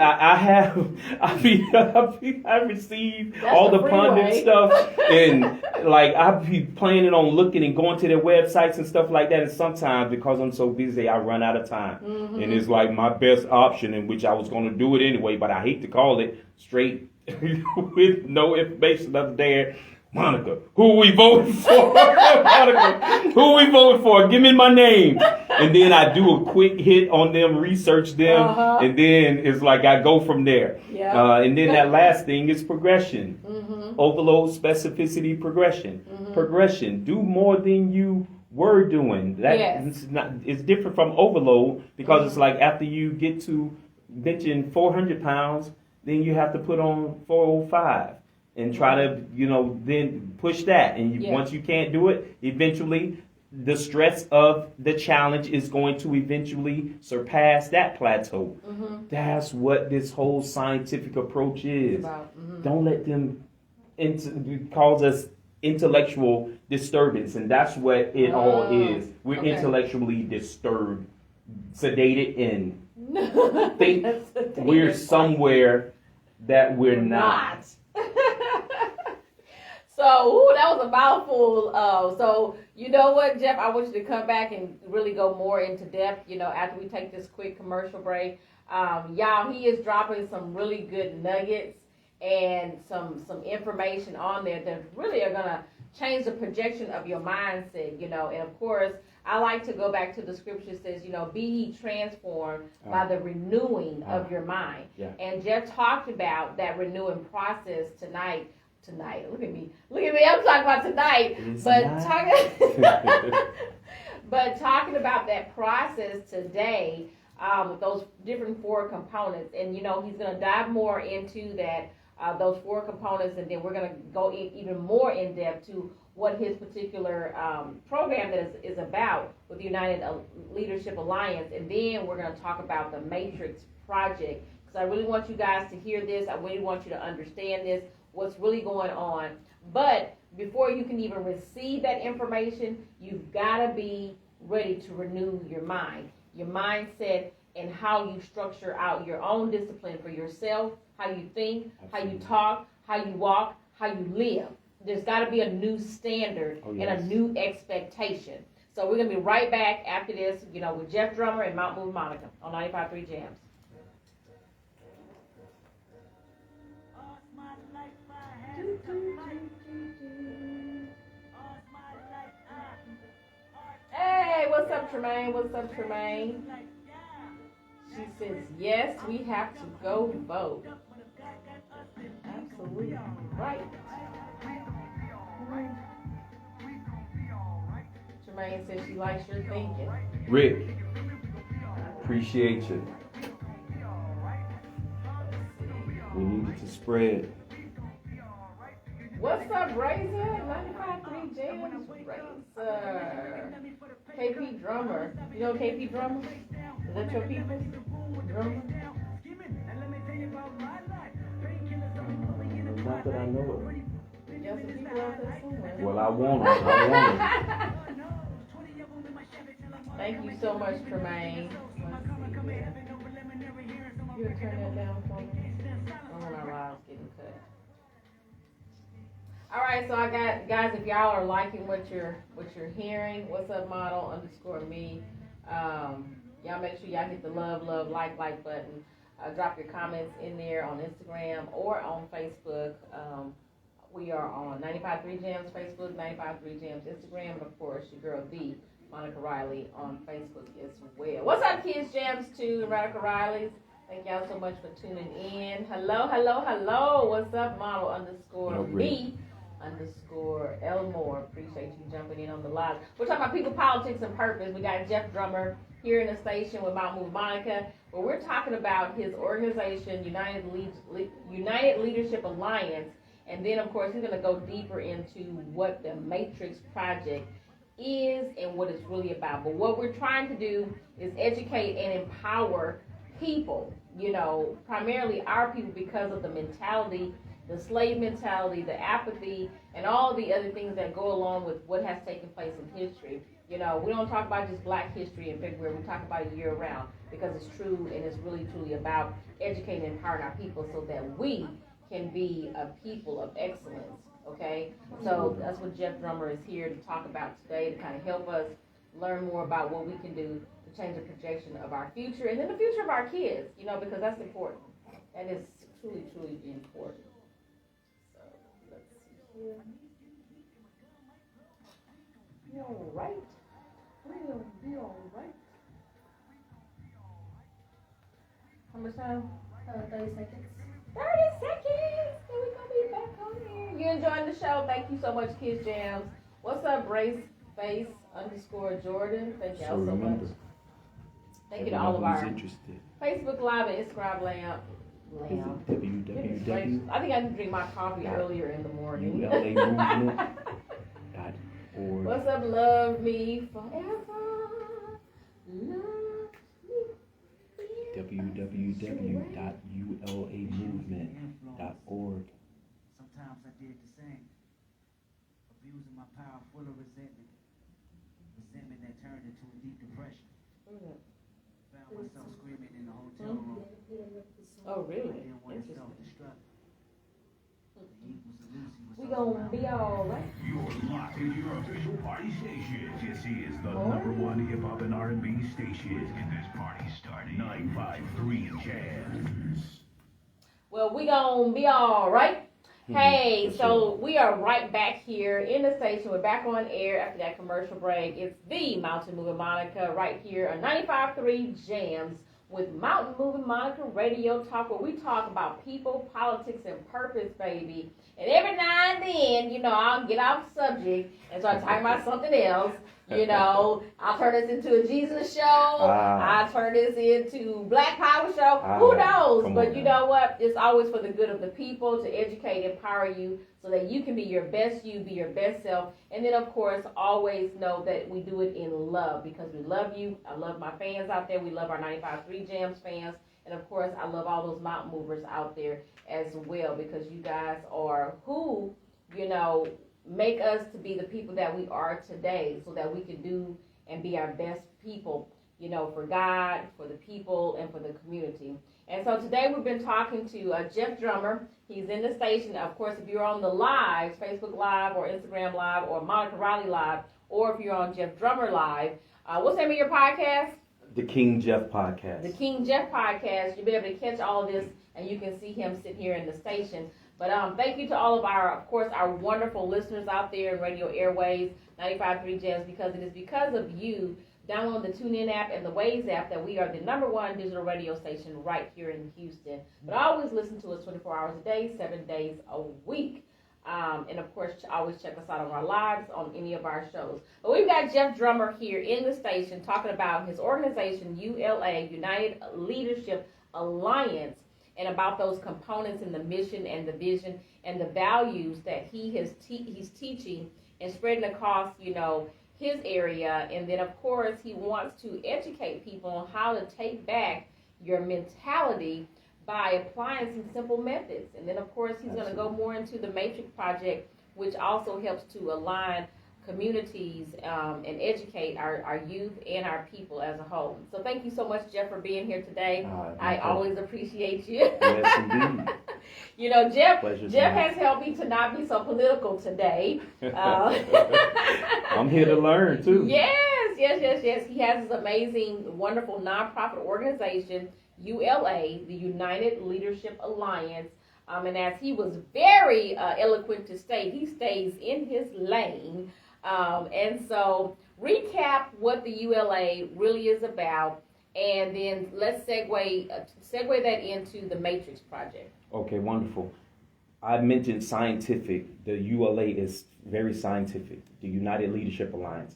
I receive That's all the the pundit freeway. stuff, and like I be planning on looking and going to their websites and stuff like that. And sometimes because I'm so busy, I run out of time, and it's like my best option, in which I was going to do it anyway. But I hate to call it straight with no information up there. Monica, who we voting for? Monica, who we voting for? Give me my name. And then I do a quick hit on them, research them, and then it's like I go from there. Yeah. And then that last thing is progression. Overload, specificity, progression. Progression. Do more than you were doing. That Yes. it's different from overload because it's like after you get to benching 400 pounds, then you have to put on 405. And try to, then push that. And once you can't do it, eventually the stress of the challenge is going to eventually surpass that plateau. That's what this whole scientific approach is. Don't let them cause us intellectual disturbance. And that's what it all is. We're intellectually disturbed, sedated, and think we're somewhere that we're not. So, that was a mouthful. So, you know what, Jeff? I want you to come back and really go more into depth, after we take this quick commercial break. Y'all, he is dropping some really good nuggets and some information on there that really are going to change the projection of your mindset, And, of course, I like to go back to the scripture that says, be ye transformed by the renewing of your mind. Yeah. And Jeff talked about that renewing process tonight. Look at me. I'm talking about tonight. But talking about that process today, with those different 4 components, and he's going to dive more into that, those 4 components, and then we're going to go even more in depth to what his particular program is about with the United Leadership Alliance, and then we're going to talk about the Matrix Project, because I really want you guys to hear this. I really want you to understand this, what's really going on. But before you can even receive that information, you've got to be ready to renew your mind, your mindset, and how you structure out your own discipline for yourself, how you think, how you talk, how you walk, how you live. There's got to be a new standard and a new expectation. So we're going to be right back after this, with Jeff Drummer and Mount Moving Monica on 95.3 Jams. Hey, what's up, Tremaine? She says, yes, we have to go vote. Absolutely right. Tremaine says she likes your thinking. Rick, appreciate you. We need it to spread. What's up, Razor? 95.3 Jams, Razor. KP Drummer. You know KP Drummer? Is that your people? Drummer? Not that I know of. You got some people out there somewhere. Well, I want them. Thank you so much, Tremaine. You would turn that down for me? I want our lives getting cut. All right, so I got, guys, if y'all are liking what you're hearing, what's up, model _me. Y'all make sure y'all hit the love, like button. Drop your comments in there on Instagram or on Facebook. We are on 95.3 Jams Facebook, 95.3 Jams Instagram, and of course your girl The Monica Riley on Facebook as well. What's up, Kids Jams 2 and Radical Rileys? Thank y'all so much for tuning in. Hello. What's up, model _me _Elmore. Appreciate you jumping in on the live. We're talking about people, politics, and purpose. We got Jeff Drummer here in the station with Mount Moving Monica, where we're talking about his organization, United Leadership Alliance, and then, of course, he's going to go deeper into what the Matrix Project is and what it's really about. But what we're trying to do is educate and empower people, primarily our people, because of the mentality, the slave mentality, the apathy, and all the other things that go along with what has taken place in history. You know, we don't talk about just Black history in February. We talk about it year round because it's true and it's really truly about educating and empowering our people so that we can be a people of excellence. Okay, so that's what Jeff Drummer is here to talk about today, to kind of help us learn more about what we can do to change the projection of our future and then the future of our kids. You know, because that's important. That is truly, truly important. So let's see here. Be all right. We'll be all right. How much time? 30 seconds. 30 seconds. Then we're gonna be back on here. You enjoying the show? Thank you so much, Kids Jams. What's up, Brace Face _ Jordan? Thank y'all so much. Thank you to all of our interested. Facebook Live and Instagram Lamb. www. I think I didn't drink my coffee earlier in the morning. ULAmovement.org. What's up, love me forever. Love me. www.ulamovement.org. Sometimes I did the same, abusing my power full of resentment that turned into a deep depression. Found myself screaming in the hotel room. Oh, really? I didn't want to self-destruct. The heat was elusive. We gonna be all right. You're locked into your official party station. This is the #1 hip-hop and R&B station. And this party started 953 Jams. Well, we gonna be all right. Hey, so we are right back here in the station. We're back on air after that commercial break. It's the Mountain Moving Monica right here on 95.3 Jams with Mountain Moving Monica Radio Talk, where we talk about people, politics, and purpose, baby. And every now and then, you know, I'll get off subject and start talking about something else. You know, I'll turn this into a Jesus show. I'll turn this into Black Power show. Who knows? But you know what? It's always for the good of the people, to educate, empower you so that you can be your best you, be your best self. And then, of course, always know that we do it in love because we love you. I love my fans out there. We love our 95.3 Jams fans. And, of course, I love all those mountain movers out there as well because you guys are who, you know, make us to be the people that we are today so that we can do and be our best people, you know, for God, for the people, and for the community. And so today we've been talking to Jeff Drummer. He's in the station. Of course, if you're on the live, Facebook Live or Instagram Live or Monica Riley Live, or if you're on Jeff Drummer Live, what's the name of your podcast? The King Jeff Podcast. The King Jeff Podcast. You'll be able to catch all of this, and you can see him sitting here in the station. But thank you to all of our, of course, our wonderful listeners out there in radio airways, 95.3 Jams, because it is because of you. Download the TuneIn app and the Waze app that we are the #1 digital radio station right here in Houston. But always listen to us 24 hours a day, 7 days a week. And, of course, always check us out on our lives, on any of our shows. But we've got Jeff Drummer here in the station talking about his organization, ULA, United Leadership Alliance, and about those components and the mission and the vision and the values that he's teaching and spreading across, you know, his area. And then, of course, he wants to educate people on how to take back your mentality by applying some simple methods. And then, of course, he's going to go more into the Matrix Project, which also helps to align communities and educate our youth and our people as a whole. So thank you so much, Jeff, for being here today. I always appreciate you. Yes, indeed. You know, Jeff has helped me to not be so political today. I'm here to learn, too. Yes. He has this amazing, wonderful nonprofit organization, ULA, the United Leadership Alliance. And as he was very eloquent to state, he stays in his lane. And so recap what the ULA really is about, and then let's segue that into the Matrix Project. Okay, wonderful. I mentioned scientific. The ULA is very scientific, the United Leadership Alliance.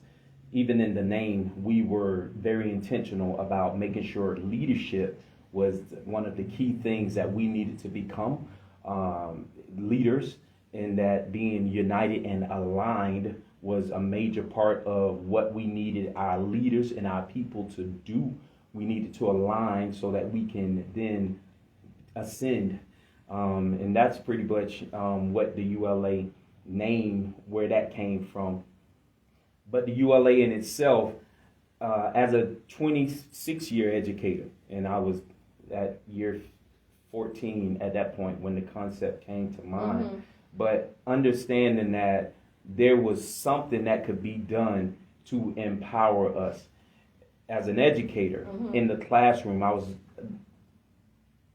Even in the name, we were very intentional about making sure leadership was one of the key things that we needed to become leaders, and that being united and aligned was a major part of what we needed our leaders and our people to do. We needed to align so that we can then ascend. And that's pretty much what the ULA name, where that came from. But the ULA in itself, as a 26-year educator, and I was at year 14 at that point when the concept came to mind, but understanding that there was something that could be done to empower us. As an educator in the classroom, I was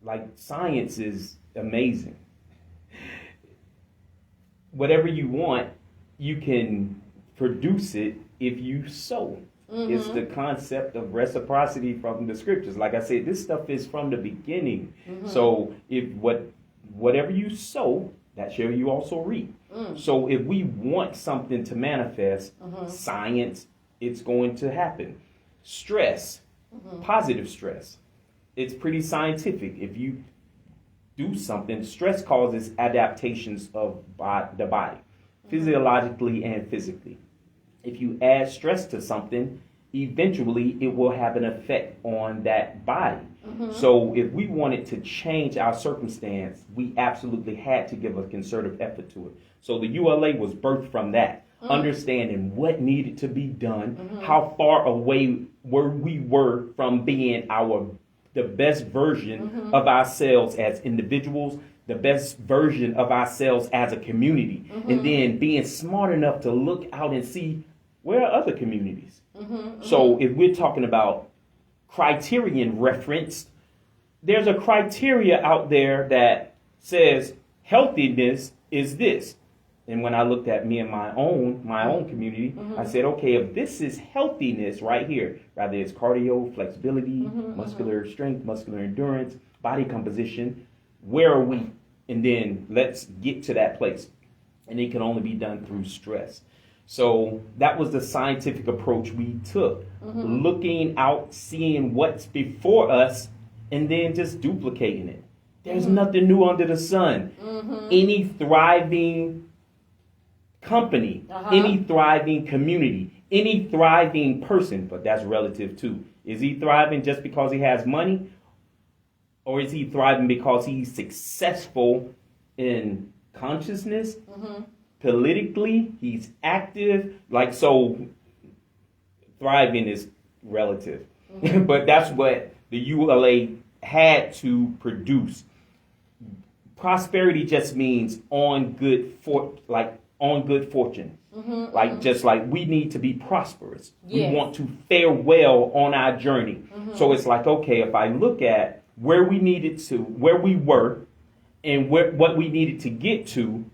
like, science is amazing. Whatever you want, you can produce it if you sow. It's the concept of reciprocity from the scriptures. Like I said, this stuff is from the beginning. So if whatever you sow, that shall you also reap. So if we want something to manifest, science, it's going to happen. Stress, positive stress, it's pretty scientific. If you do something, stress causes adaptations of the body, physiologically and physically. If you add stress to something, eventually it will have an effect on that body. So if we wanted to change our circumstance, we absolutely had to give a concerted effort to it. So the ULA was birthed from that, understanding what needed to be done, how far away we were from being the best version of ourselves as individuals, the best version of ourselves as a community, and then being smart enough to look out and see where are other communities. So if we're talking about criterion referenced, there's a criteria out there that says healthiness is this. And when I looked at me and my own community, I said, okay, if this is healthiness right here, rather it's cardio, flexibility, muscular strength, muscular endurance, body composition, where are we? And then let's get to that place. And it can only be done through stress. So that was the scientific approach we took, looking out, seeing what's before us, and then just duplicating it. There's nothing new under the sun. Any thriving company, any thriving community, any thriving person, but that's relative too. Is he thriving just because he has money? Or is he thriving because he's successful in consciousness? Politically, he's active. Like, so thriving is relative. But that's what the ULA had to produce. Prosperity just means on good fortune. Like, just like we need to be prosperous. Yes. We want to fare well on our journey. So it's like, okay, if I look at where we were and what we needed to get to,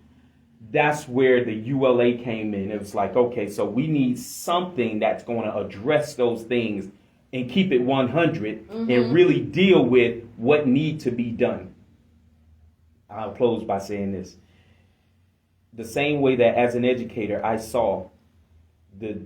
that's where the ULA came in. It was like, okay, so we need something that's going to address those things and keep it 100 and really deal with what need to be done. I'll close by saying this. The same way that as an educator, I saw the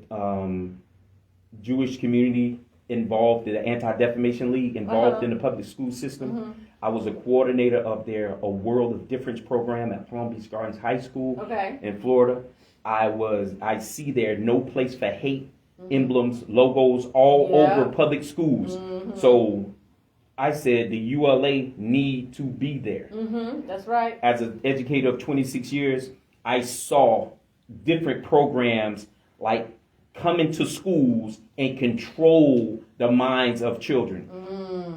Jewish community involved in the Anti-Defamation League, involved in the public school system. I was a coordinator of their A World of Difference program at Palm Beach Gardens High School in Florida. I see their No Place for Hate emblems, logos all over public schools. So I said the ULA need to be there. That's right. As an educator of 26 years, I saw different programs like come into schools and control the minds of children.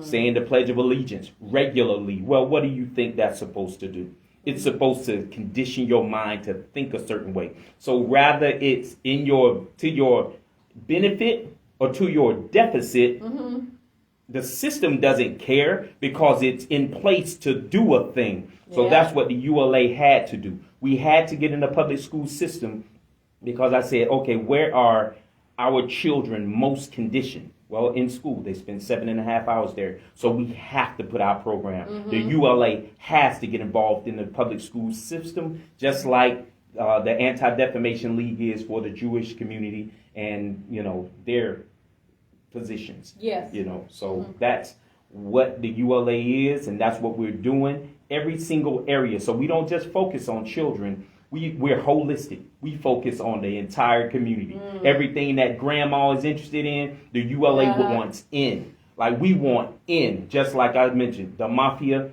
Saying the Pledge of Allegiance regularly. Well, what do you think that's supposed to do? It's supposed to condition your mind to think a certain way. So rather it's to your benefit or to your deficit, the system doesn't care because it's in place to do a thing. So that's what the ULA had to do. We had to get in the public school system because I said, okay, where are our children most conditioned? Well, in school, they spend 7.5 hours there. So we have to put our program. The ULA has to get involved in the public school system, just like the Anti-Defamation League is for the Jewish community and, their positions. Yes. So that's what the ULA is, and that's what we're doing. Every single area. So we don't just focus on children. We're holistic. We focus on the entire community. Everything that grandma is interested in, the ULA wants in. Like, we want in. Just like I mentioned, the mafia.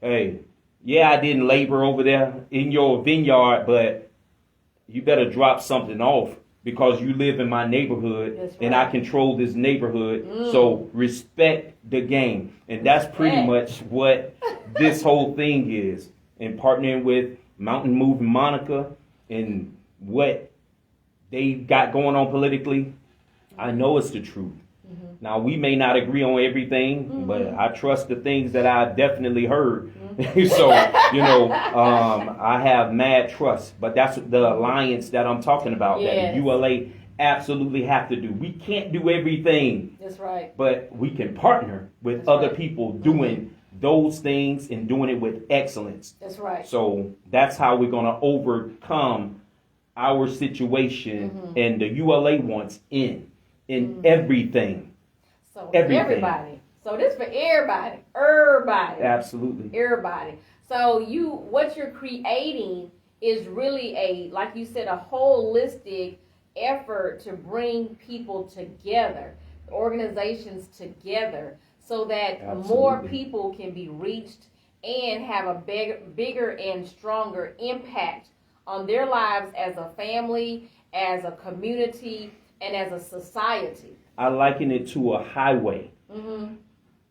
Hey, I didn't labor over there in your vineyard, but you better drop something off because you live in my neighborhood That's and right. I control this neighborhood. So respect the game. And that's pretty much what this whole thing is. And partnering with Mountain Moving Monica and what they got going on politically, I know it's the truth. Now, we may not agree on everything, but I trust the things that I've definitely heard. So, I have mad trust. But that's the alliance that I'm talking about, that Yes. the ULA absolutely have to do. We can't do everything, That's right. but we can partner with That's other right. people doing those things and doing it with excellence. That's right. So that's how we're going to overcome our situation, and the ULA wants in everything. So Everything. everybody. So this for everybody. Everybody. Absolutely. Everybody. So what you're creating is really like you said, a holistic effort to bring people together, organizations together, so that more Absolutely. people can be reached and have a bigger and stronger impact on their lives as a family, as a community, and as a society. I liken it to a highway. Mm-hmm.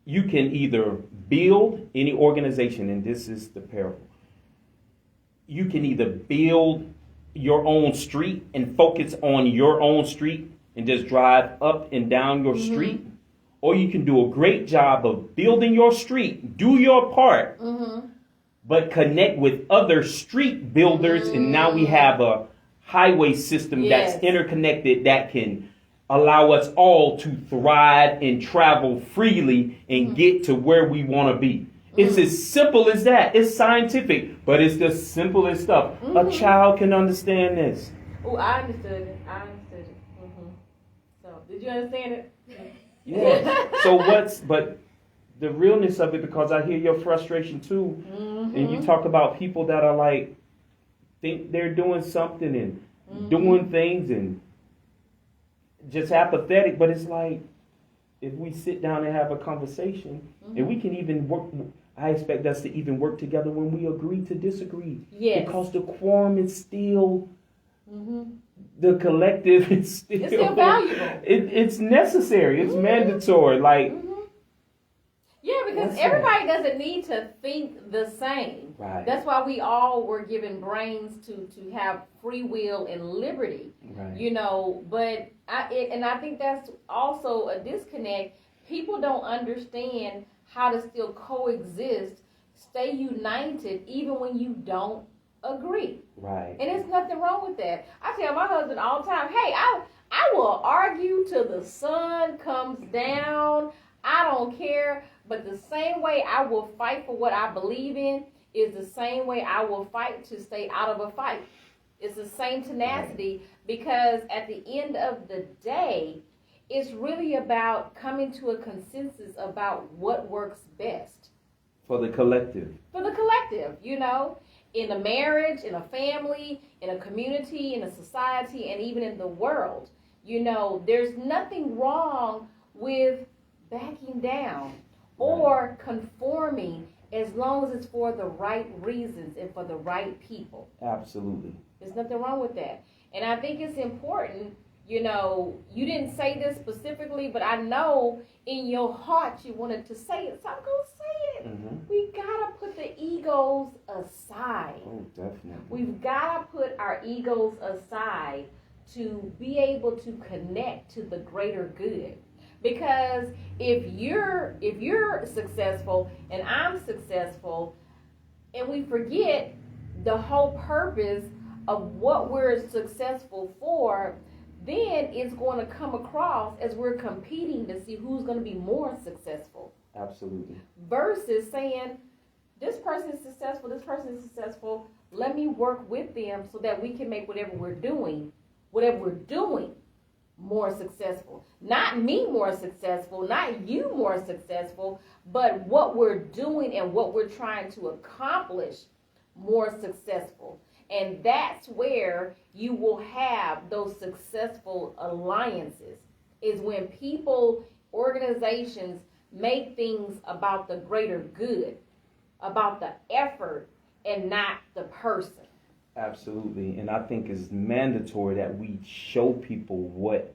You can either build any organization, and this is the parable. You can either build your own street and focus on your own street and just drive up and down your street, or you can do a great job of building your street, do your part, but connect with other street builders, and now we have a highway system Yes. that's interconnected that can allow us all to thrive and travel freely and get to where we want to be. It's as simple as that. It's scientific, but it's the simplest stuff. A child can understand this. Oh, I understood it. So, did you understand it? Yes. But the realness of it, because I hear your frustration too, and you talk about people that are like, think they're doing something and doing things and just apathetic, but it's like, if we sit down and have a conversation, and we can even work, I expect us to even work together when we agree to disagree. Yes. Because the quorum is still, the collective is still, It's still valuable. It's necessary. It's mandatory. Like, Yeah, because That's everybody doesn't need to think the same. Right. That's why we all were given brains to have free will and liberty. Right. But I think that's also a disconnect. People don't understand how to still coexist, stay united, even when you don't agree. Right. And there's nothing wrong with that. I tell my husband all the time, hey, I will argue till the sun comes down. I don't care. But the same way I will fight for what I believe in is the same way I will fight to stay out of a fight. It's the same tenacity, because at the end of the day, it's really about coming to a consensus about what works best. For the collective. For the collective, in a marriage, in a family, in a community, in a society, and even in the world. There's nothing wrong with backing down or conforming, as long as it's for the right reasons and for the right people. Absolutely. There's nothing wrong with that. And I think it's important, you didn't say this specifically, but I know in your heart you wanted to say it, so I'm going to say it. We got to put the egos aside. Oh, definitely. We've got to put our egos aside to be able to connect to the greater good. Because if you're successful and I'm successful, and we forget the whole purpose of what we're successful for, then it's going to come across as we're competing to see who's going to be more successful. Absolutely. Versus saying, this person is successful, let me work with them so that we can make whatever we're doing more successful. Not me more successful, not you more successful, but what we're doing and what we're trying to accomplish more successful. And that's where you will have those successful alliances, is when people, organizations make things about the greater good, about the effort and not the person. Absolutely, and I think it's mandatory that we show people what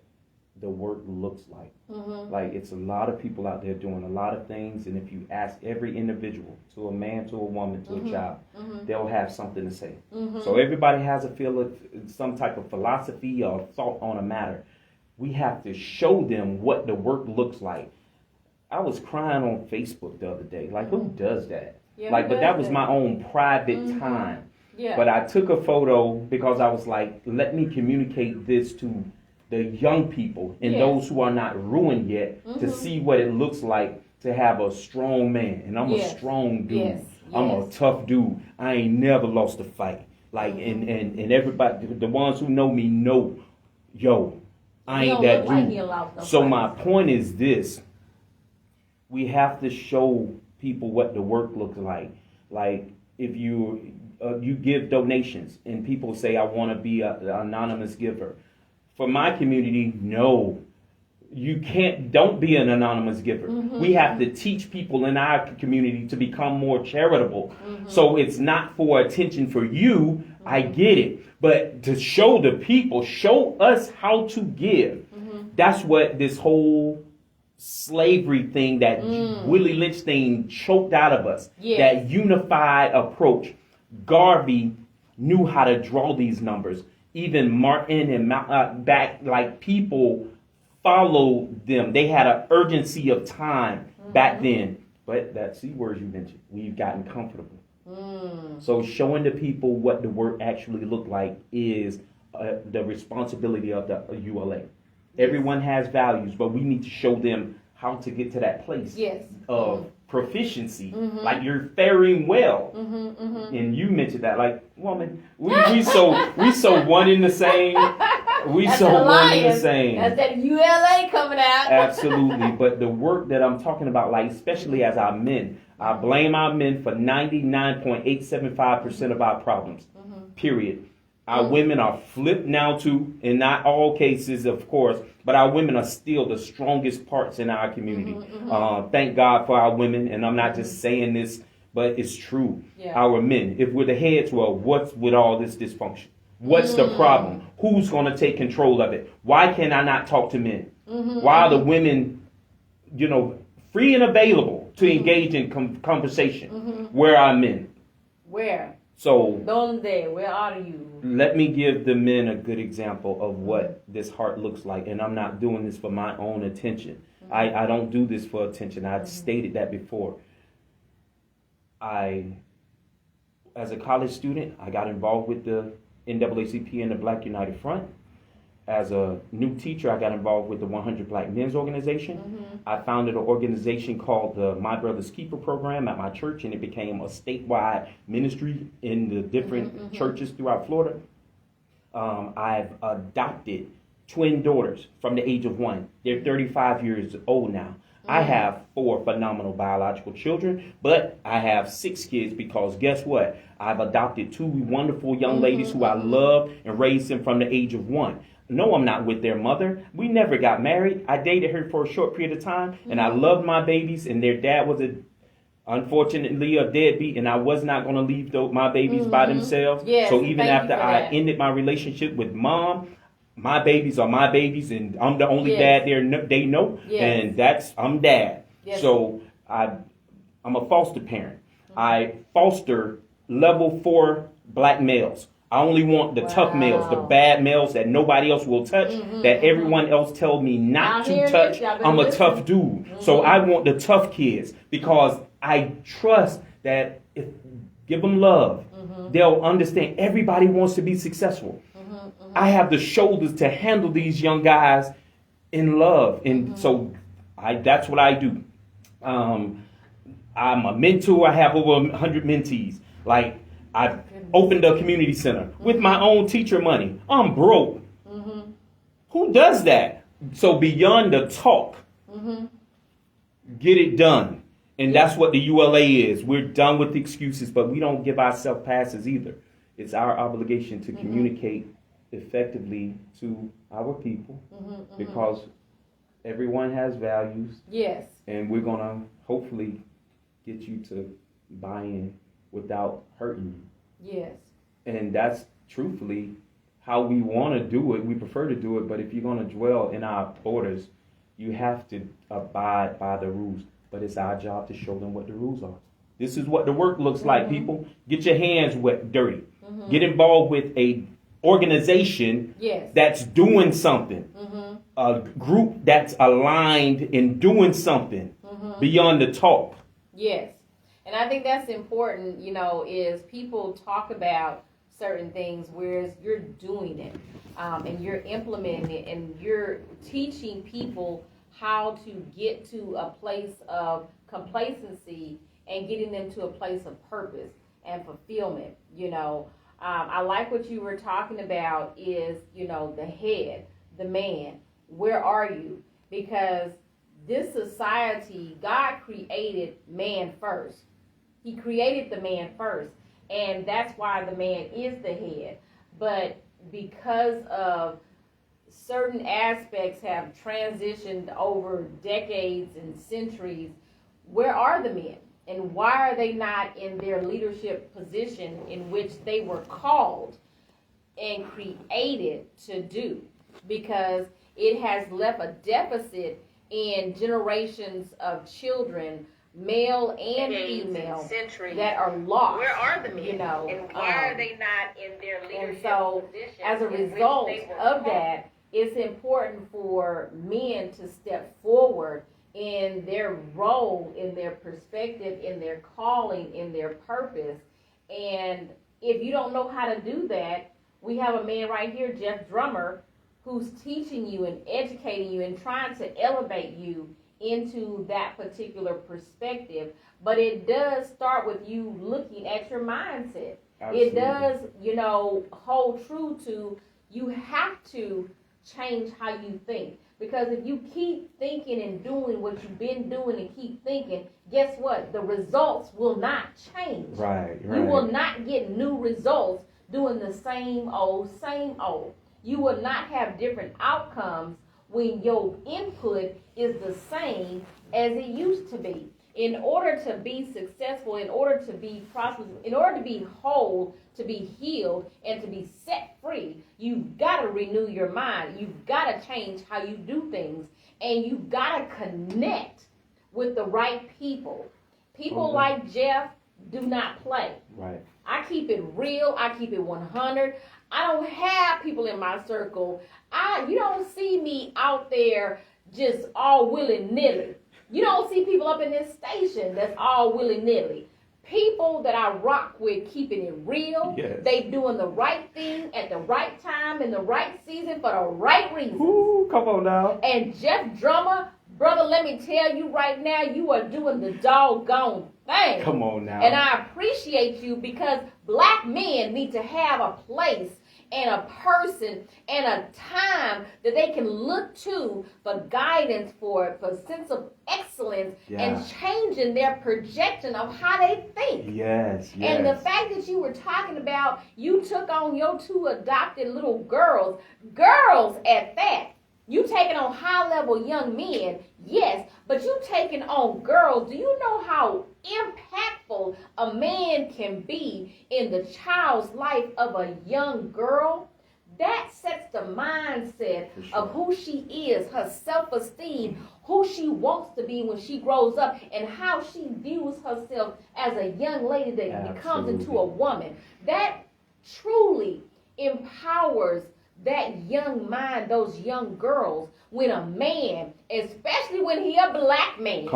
the work looks like. Like, it's a lot of people out there doing a lot of things, and if you ask every individual, to a man, to a woman, to a child, they'll have something to say. So everybody has a feel of some type of philosophy or thought on a matter. We have to show them what the work looks like. I was crying on Facebook the other day. Like, who does that? Yeah, like, but that was my own private time. Yeah. But I took a photo because I was like, let me communicate this to the young people and those who are not ruined yet to see what it looks like to have a strong man. And I'm a strong dude. I'm a tough dude. I ain't never lost a fight. Like, and everybody, the ones who know me know, yo, I ain't that dude. So my point is this. We have to show people what the work looks like. Like, if you give donations and people say, I want to be an anonymous giver. For my community, no, you can't, don't be an anonymous giver. We have to teach people in our community to become more charitable. So it's not for attention for you, I get it. But to show the people, show us how to give. That's what this whole slavery thing, that Willie Lynch thing choked out of us. That unified approach. Garvey knew how to draw these numbers. Even Martin and back, like, people followed them. They had an urgency of time back then. But that C word you mentioned, we've gotten comfortable. So showing the people what the work actually looked like is the responsibility of the ULA. Everyone has values, but we need to show them how to get to that place of proficiency. Like, you're faring well. And you mentioned that, like, woman, we so one in the same. We so one in the same. That's that ULA coming out. Absolutely. But the work that I'm talking about, like, especially as our men, I blame our men for 99.875% of our problems. Period. Our women are flipped now too, in not all cases, of course, but our women are still the strongest parts in our community. Thank God for our women, and I'm not just saying this, but it's true. Our men, if we're the heads, well, what's with all this dysfunction? What's the problem? Who's going to take control of it? Why can I not talk to men? Why are the women, free and available to engage in conversation? Where are men? Where? So, Donde, where are you? Let me give the men a good example of what this heart looks like. And I'm not doing this for my own attention. I don't do this for attention. I've stated that before. As a college student, I got involved with the NAACP and the Black United Front. As a new teacher, I got involved with the 100 Black Men's Organization. I founded an organization called the My Brother's Keeper program at my church, and it became a statewide ministry in the different churches throughout Florida. I've adopted twin daughters from the age of 1. They're 35 years old now. I have 4 phenomenal biological children, but I have 6 kids because guess what? I've adopted 2 wonderful young ladies who I love and raised them from the age of 1. No, I'm not with their mother. We never got married. I dated her for a short period of time, and I loved my babies, and their dad was unfortunately a deadbeat, and I was not going to leave my babies by themselves. So even after I ended my relationship with mom, my babies are my babies, and I'm the only dad they know, and I'm dad. So I'm a foster parent. I foster level 4 black males. I only want the tough males, the bad males that nobody else will touch, that everyone else tells me not to touch. I'm a tough dude. So I want the tough kids because I trust that if give them love, they'll understand everybody wants to be successful. I have the shoulders to handle these young guys in love. And so that's what I do. I'm a mentor. I have over 100 mentees. Like, I've opened a community center with my own teacher money. I'm broke. Who does that? So beyond the talk, get it done. And that's what the ULA is. We're done with the excuses, but we don't give ourselves passes either. It's our obligation to communicate effectively to our people because everyone has values. And we're going to hopefully get you to buy in without hurting you. And that's truthfully how we want to do it. We prefer to do it, but if you're going to dwell in our orders, you have to abide by the rules. But it's our job to show them what the rules are. This is what the work looks like, people. Get your hands wet, dirty. Get involved with a organization that's doing something. A group that's aligned in doing something beyond the talk. Yes. And I think that's important, is people talk about certain things, whereas you're doing it and you're implementing it and you're teaching people how to get to a place of complacency and getting them to a place of purpose and fulfillment. I like what you were talking about is, the head, the man. Where are you? Because this society, God created man first. He created the man first. And that's why the man is the head. But because of certain aspects have transitioned over decades and centuries, where are the men? And why are they not in their leadership position in which they were called and created to do? Because it has left a deficit in generations of children, male and female, that are lost. Where are the men? And why are they not in their leadership and so, position as a result of that, it's important for men to step forward in their role, in their perspective, in their calling, in their purpose. And if you don't know how to do that, we have a man right here, Jeff Drummer, who's teaching you and educating you and trying to elevate you into that particular perspective. But it does start with you looking at your mindset. Absolutely. It does, hold true to, you have to change how you think. Because if you keep thinking and doing what you've been doing and keep thinking, guess what? The results will not change. Right. You will not get new results doing the same old, same old. You will not have different outcomes when your input is the same as it used to be. In order to be successful, in order to be prosperous, in order to be whole, to be healed, and to be set free, you've got to renew your mind. You've got to change how you do things. And you've got to connect with the right people. People like Jeff do not play. Right. I keep it real. I keep it 100. I don't have people in my circle. You don't see me out there just all willy-nilly. You don't see people up in this station that's all willy-nilly. People that I rock with keeping it real. Yes. They doing the right thing at the right time in the right season for the right reason. Ooh, come on now. And Jeff Drummer, brother, let me tell you right now, you are doing the doggone thing. Come on now. And I appreciate you because black men need to have a place and a person and a time that they can look to for guidance, for sense of excellence, and changing their projection of how they think. Yes. And the fact that you were talking about, you took on your 2 adopted little girls at that. You taking on high-level young men, yes, but you taking on girls. Do you know how impactful a man can be in the child's life of a young girl? That sets the mindset of who she is, her self-esteem, who she wants to be when she grows up, and how she views herself as a young lady that becomes into a woman. That truly empowers that young mind, those young girls, when a man, especially when he a black man,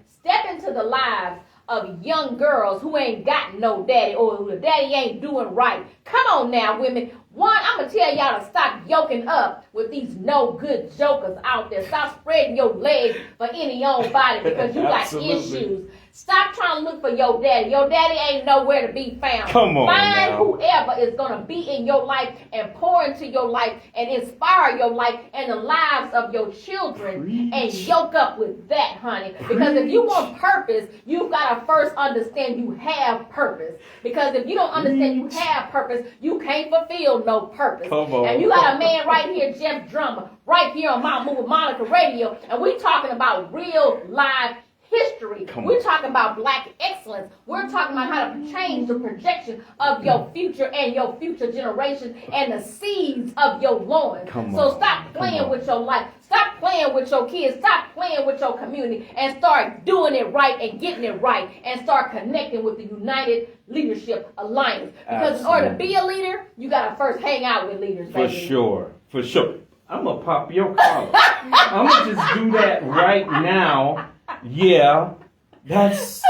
step into the lives of young girls who ain't got no daddy or who the daddy ain't doing right. Come on now, women. One, I'm going to tell y'all to stop yoking up with these no good jokers out there. Stop spreading your legs for any old body because you got issues. Stop trying to look for your daddy. Your daddy ain't nowhere to be found. Come on Find now. whoever is going to be in your life and pour into your life and inspire your life and the lives of your children and yoke up with that, honey. Because if you want purpose, you've got to first understand you have purpose. Because if you don't understand you have purpose, you can't fulfill no purpose. Come on. And you got a man right here, Jeff Drummer, right here on Mount Moving Monica Radio, and we talking about real live history. Come We're on. talking about black excellence. We're talking about how to change the projection of your future and your future generations and the seeds of your loins. Come So on. stop Come playing on. with your life. Stop playing with your kids. Stop playing with your community and start doing it right and getting it right and start connecting with the United Leadership Alliance. Because in order to be a leader, you got to first hang out with leaders, For baby. sure. For sure. I'm going to pop your collar. I'm going to just do that right now. Yeah. That's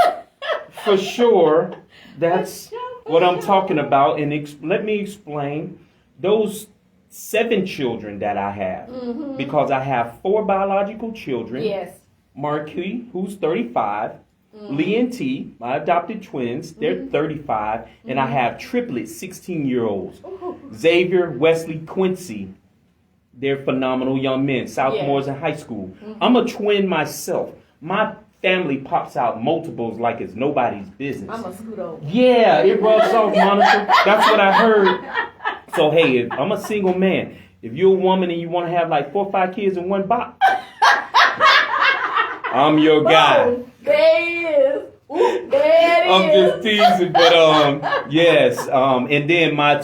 for sure. That's what I'm talking about. And let me explain. Those 7 children that I have, because I have 4 biological children. Yes. Marquis, who's 35, Lee and T, my adopted twins, they're 35, and I have triplets, 16-year-olds. Xavier, Wesley, Quincy, they're phenomenal young men, sophomores in high school. I'm a twin myself. My family pops out multiples like it's nobody's business. I'm a scoot over. Yeah, it rubs off, Monica. That's what I heard. So, hey, if I'm a single man. If you're a woman and you want to have like 4 or 5 kids in one box, I'm your guy. Boom. There he is. Ooh, there it I'm is. just teasing, but yes. And then my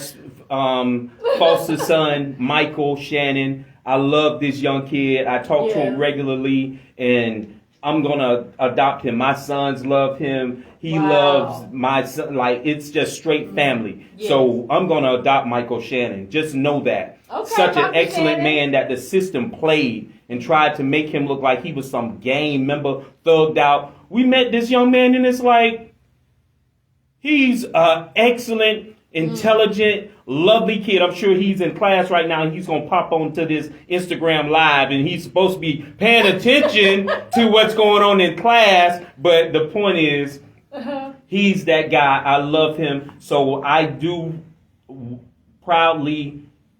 foster son, Michael Shannon. I love this young kid. I talk to him regularly, and I'm gonna adopt him. My sons love him. He loves my son. Like, it's just straight family. Yes. So I'm gonna adopt Michael Shannon. Just know that. Okay, Such an Papa excellent Shannon. man that the system played and tried to make him look like he was some gang member, thugged out. We met this young man, and it's like, he's an excellent, intelligent, lovely kid. I'm sure he's in class right now, and he's going to pop onto this Instagram live, and he's supposed to be paying attention to what's going on in class. But the point is, he's that guy. I love him. So I do proudly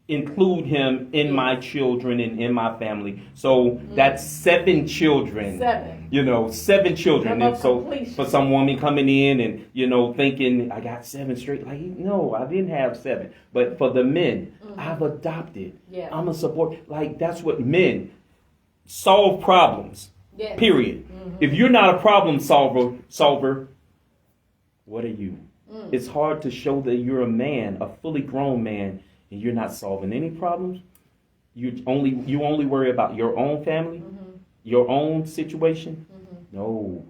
include him in my children and in my family. So that's 7 children. 7. 7 children. Number And so completion. for some woman coming in and, thinking I got 7 straight, like, no, I didn't have 7. But for the men, I've adopted. Yeah. I'm a support. Like, that's what men solve problems. Yes. Period. If you're not a problem solver, what are you? It's hard to show that you're a man, a fully grown man, and you're not solving any problems. You only worry about your own family, your own situation. No,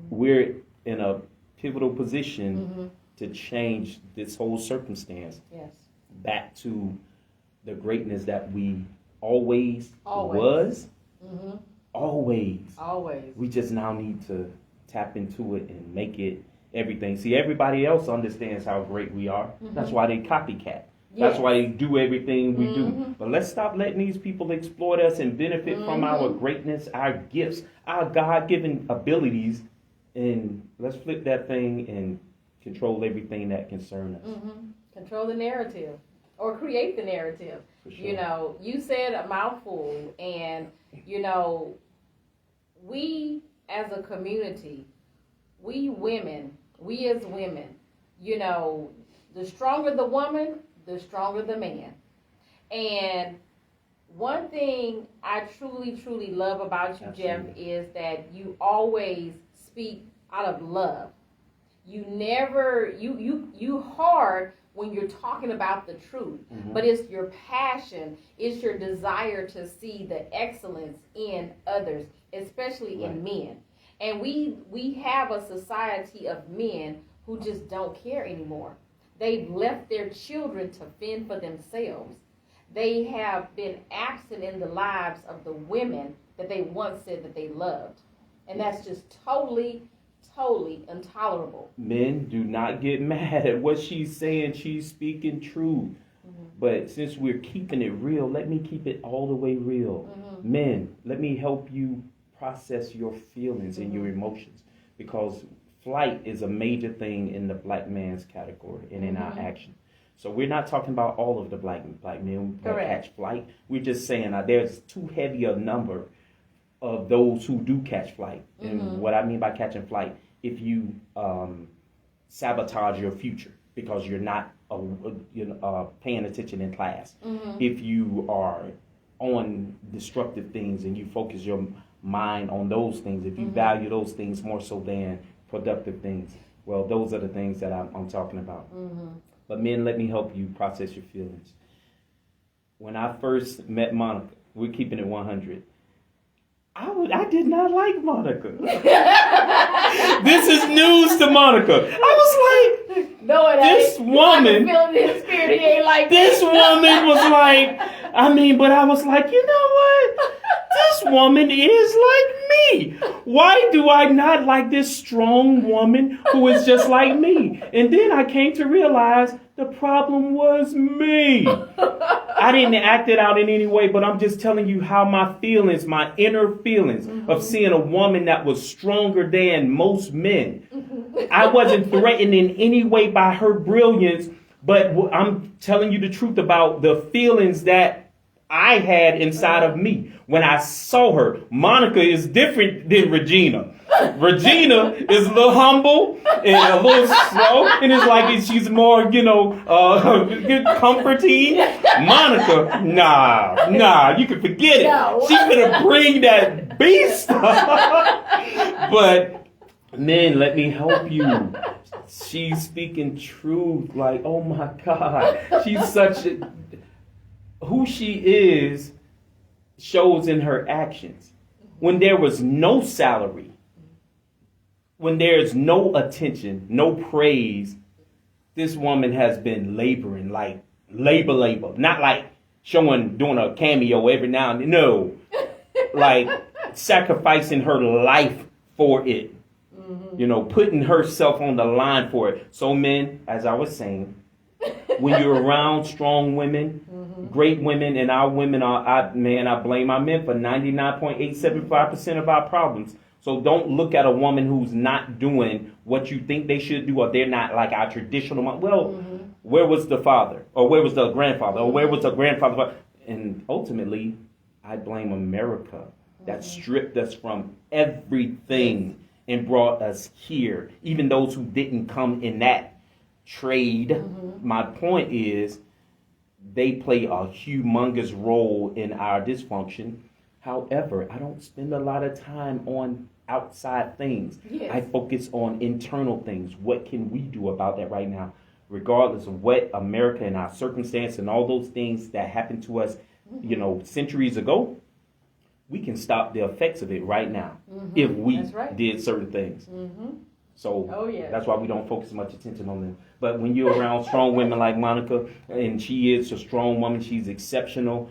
we're in a pivotal position to change this whole circumstance Yes. back to the greatness that we always. Always. was. Always. Always. We just now need to tap into it and make it everything. See, everybody else understands how great we are. That's why they copycat. That's Yes. why they do everything we do. But let's stop letting these people exploit us and benefit from our greatness, our gifts, our God-given abilities, and let's flip that thing and control everything that concerns us. Control the narrative or create the narrative. For sure. You said a mouthful, and, we as a community, we as women, the stronger the woman, the stronger the man. And one thing I truly, truly love about you, Jeff, is that you always speak out of love. You never, you hard when you're talking about the truth, but it's your passion, it's your desire to see the excellence in others, especially in men. And we have a society of men who just don't care anymore. They've left their children to fend for themselves. They have been absent in the lives of the women that they once said that they loved. And that's just totally intolerable. Men, do not get mad at what she's saying. She's speaking truth. But since we're keeping it real, let me keep it all the way real. Men, let me help you process your feelings and your emotions, because flight is a major thing in the black man's category and in our action. So we're not talking about all of the black men that catch flight. We're just saying there's too heavy a number of those who do catch flight. And what I mean by catching flight, if you sabotage your future because you're not paying attention in class, if you are on destructive things and you focus your mind on those things, if you value those things more so than productive things, well, those are the things that I'm talking about. But men, let me help you process your feelings. When I first met Monica, we're keeping it 100. I did not like Monica. This is news to Monica. I was like, no, it this ain't. woman, Feeling his spirit, he ain't like this woman was like, but I was like, you know what? This woman is like me. Why do I not like this strong woman who is just like me? And then I came to realize the problem was me. I didn't act it out in any way, but I'm just telling you how my feelings, my inner feelings of seeing a woman that was stronger than most men. I wasn't threatened in any way by her brilliance, but I'm telling you the truth about the feelings that I had inside of me when I saw her. Monica is different than Regina. Regina is a little humble and a little slow, and it's like she's more, comforting. Monica, nah, you can forget it. No. She's gonna bring that beast. But men, let me help you. She's speaking truth. Like, oh my God, she's such a. Who she is shows in her actions. When there was no salary, when there's no attention, no praise, this woman has been laboring, like labor. Not like doing a cameo every now and then. No. Like sacrificing her life for it. Putting herself on the line for it. So men, as I was saying, when you're around strong women, great women, and our women I blame our men for 99.875% of our problems. So don't look at a woman who's not doing what you think they should do, or they're not like our traditional mom. Well, where was the father? Or where was the grandfather? Or where was the grandfather? And ultimately, I blame America that stripped us from everything and brought us here. Even those who didn't come in that trade. My point is, they play a humongous role in our dysfunction. However, I don't spend a lot of time on outside things. Yes. I focus on internal things. What can we do about that right now? Regardless of what America and our circumstance and all those things that happened to us, centuries ago, we can stop the effects of it right now if we did certain things. So that's why we don't focus much attention on them. But when you're around strong women like Monica, and she is a strong woman, she's exceptional,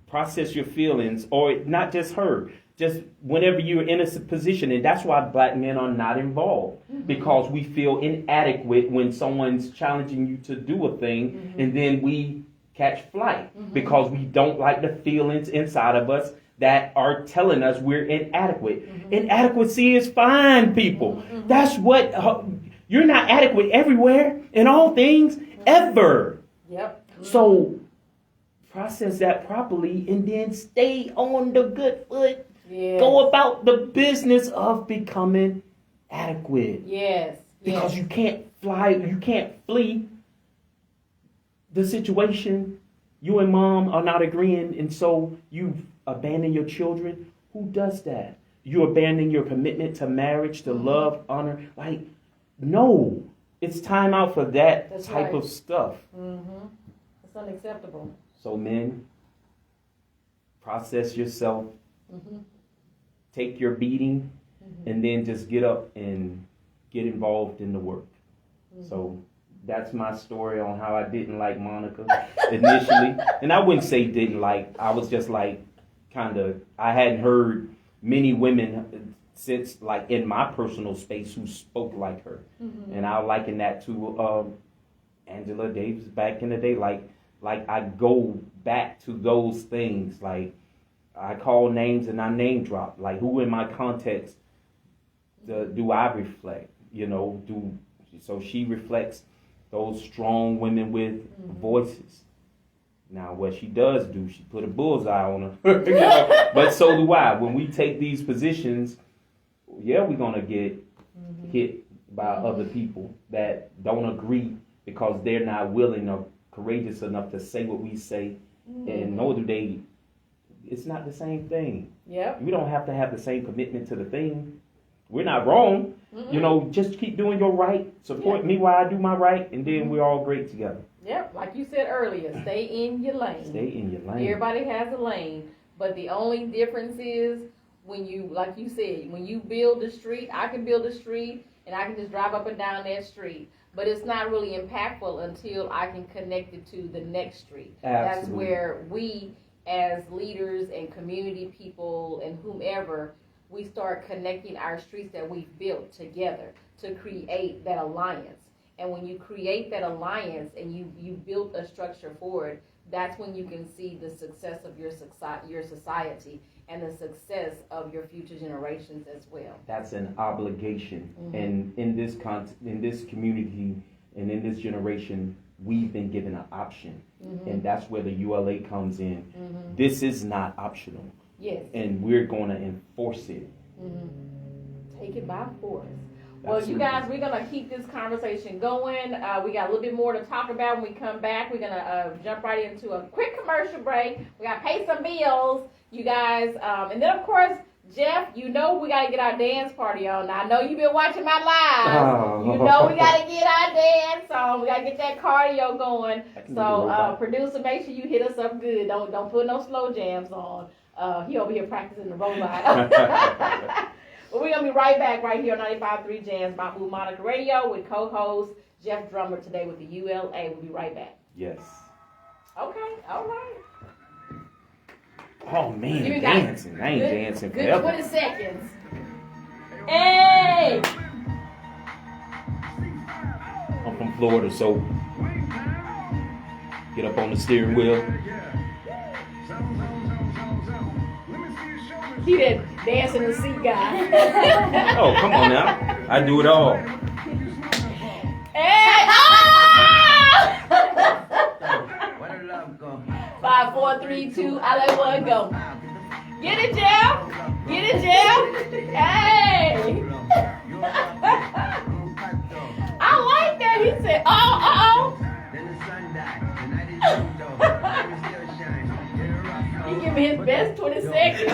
process your feelings, or not just her, just whenever you're in a position. And that's why black men are not involved, because we feel inadequate when someone's challenging you to do a thing, and then we catch flight because we don't like the feelings inside of us that are telling us we're inadequate. Inadequacy is fine, people. That's what, you're not adequate everywhere in all things, ever. So process that properly and then stay on the good foot. Go about the business of becoming adequate. Because you can't flee the situation. You and mom are not agreeing, and so you abandon your children. Who does that? You abandon your commitment to marriage, to love, honor. Like, no, it's time out for that type of stuff. It's unacceptable. So men, process yourself, take your beating, and then just get up and get involved in the work. So that's my story on how I didn't like Monica initially. And I wouldn't say didn't like, I was just like, I hadn't heard many women since, like, in my personal space who spoke like her. And I liken that to Angela Davis back in the day. Like I go back to those things. Like, I call names and I name drop. Like, who in my context do I reflect? So she reflects those strong women with voices. Now, what she does do, she put a bullseye on her. But so do I. When we take these positions, we're going to get hit by other people that don't agree because they're not willing or courageous enough to say what we say. And nor do they it's not the same thing. Yep. We don't have to have the same commitment to the thing. We're not wrong. You know, just keep doing your right. Support me while I do my right, and then we're all great together. Yep. Like you said earlier, stay in your lane. Stay in your lane. Everybody has a lane, but the only difference is when you, like you said, when you build the street, I can build a street and I can just drive up and down that street. But it's not really impactful until I can connect it to the next street. Absolutely. That's where we, as leaders and community people and whomever, we start connecting our streets that we've built together to create that alliance. And when you create that alliance and you build a structure for it, that's when you can see the success of your society and the success of your future generations as well. That's an obligation. And in this community and in this generation, we've been given an option. And that's where the ULA comes in. This is not optional. Yes. And we're going to enforce it. Take it by force. Well, you guys, we're going to keep this conversation going. We got a little bit more to talk about when we come back. We're going to jump right into a quick commercial break. We got to pay some bills, you guys. And then, of course, Jeff, you know we got to get our dance party on. Now, I know you've been watching my lives. You know we got to get our dance on. We got to get that cardio going. So, producer, make sure you hit us up good. Don't put no slow jams on. He over here practicing the robot. But we're going to be right back right here on 95.3 Jams, Mahmoud Monica Radio with co-host Jeff Drummer today with the ULA. We'll be right back. Yes. Okay, all right. Oh, man, dancing. I ain't dancing good forever. 20 seconds. Hey! I'm from Florida, so get up on the steering wheel. He that dancing in the seat guy. Oh, come on now. I do it all. Hey! Where the love go? 5, 4, 3, 2, I let one go. Get it, Jeff. Get it, Jeff. Hey! I like that. He said, oh. Then the sun died. The night is young though. The sun still shines. Get a rock. He give me his best 20 seconds.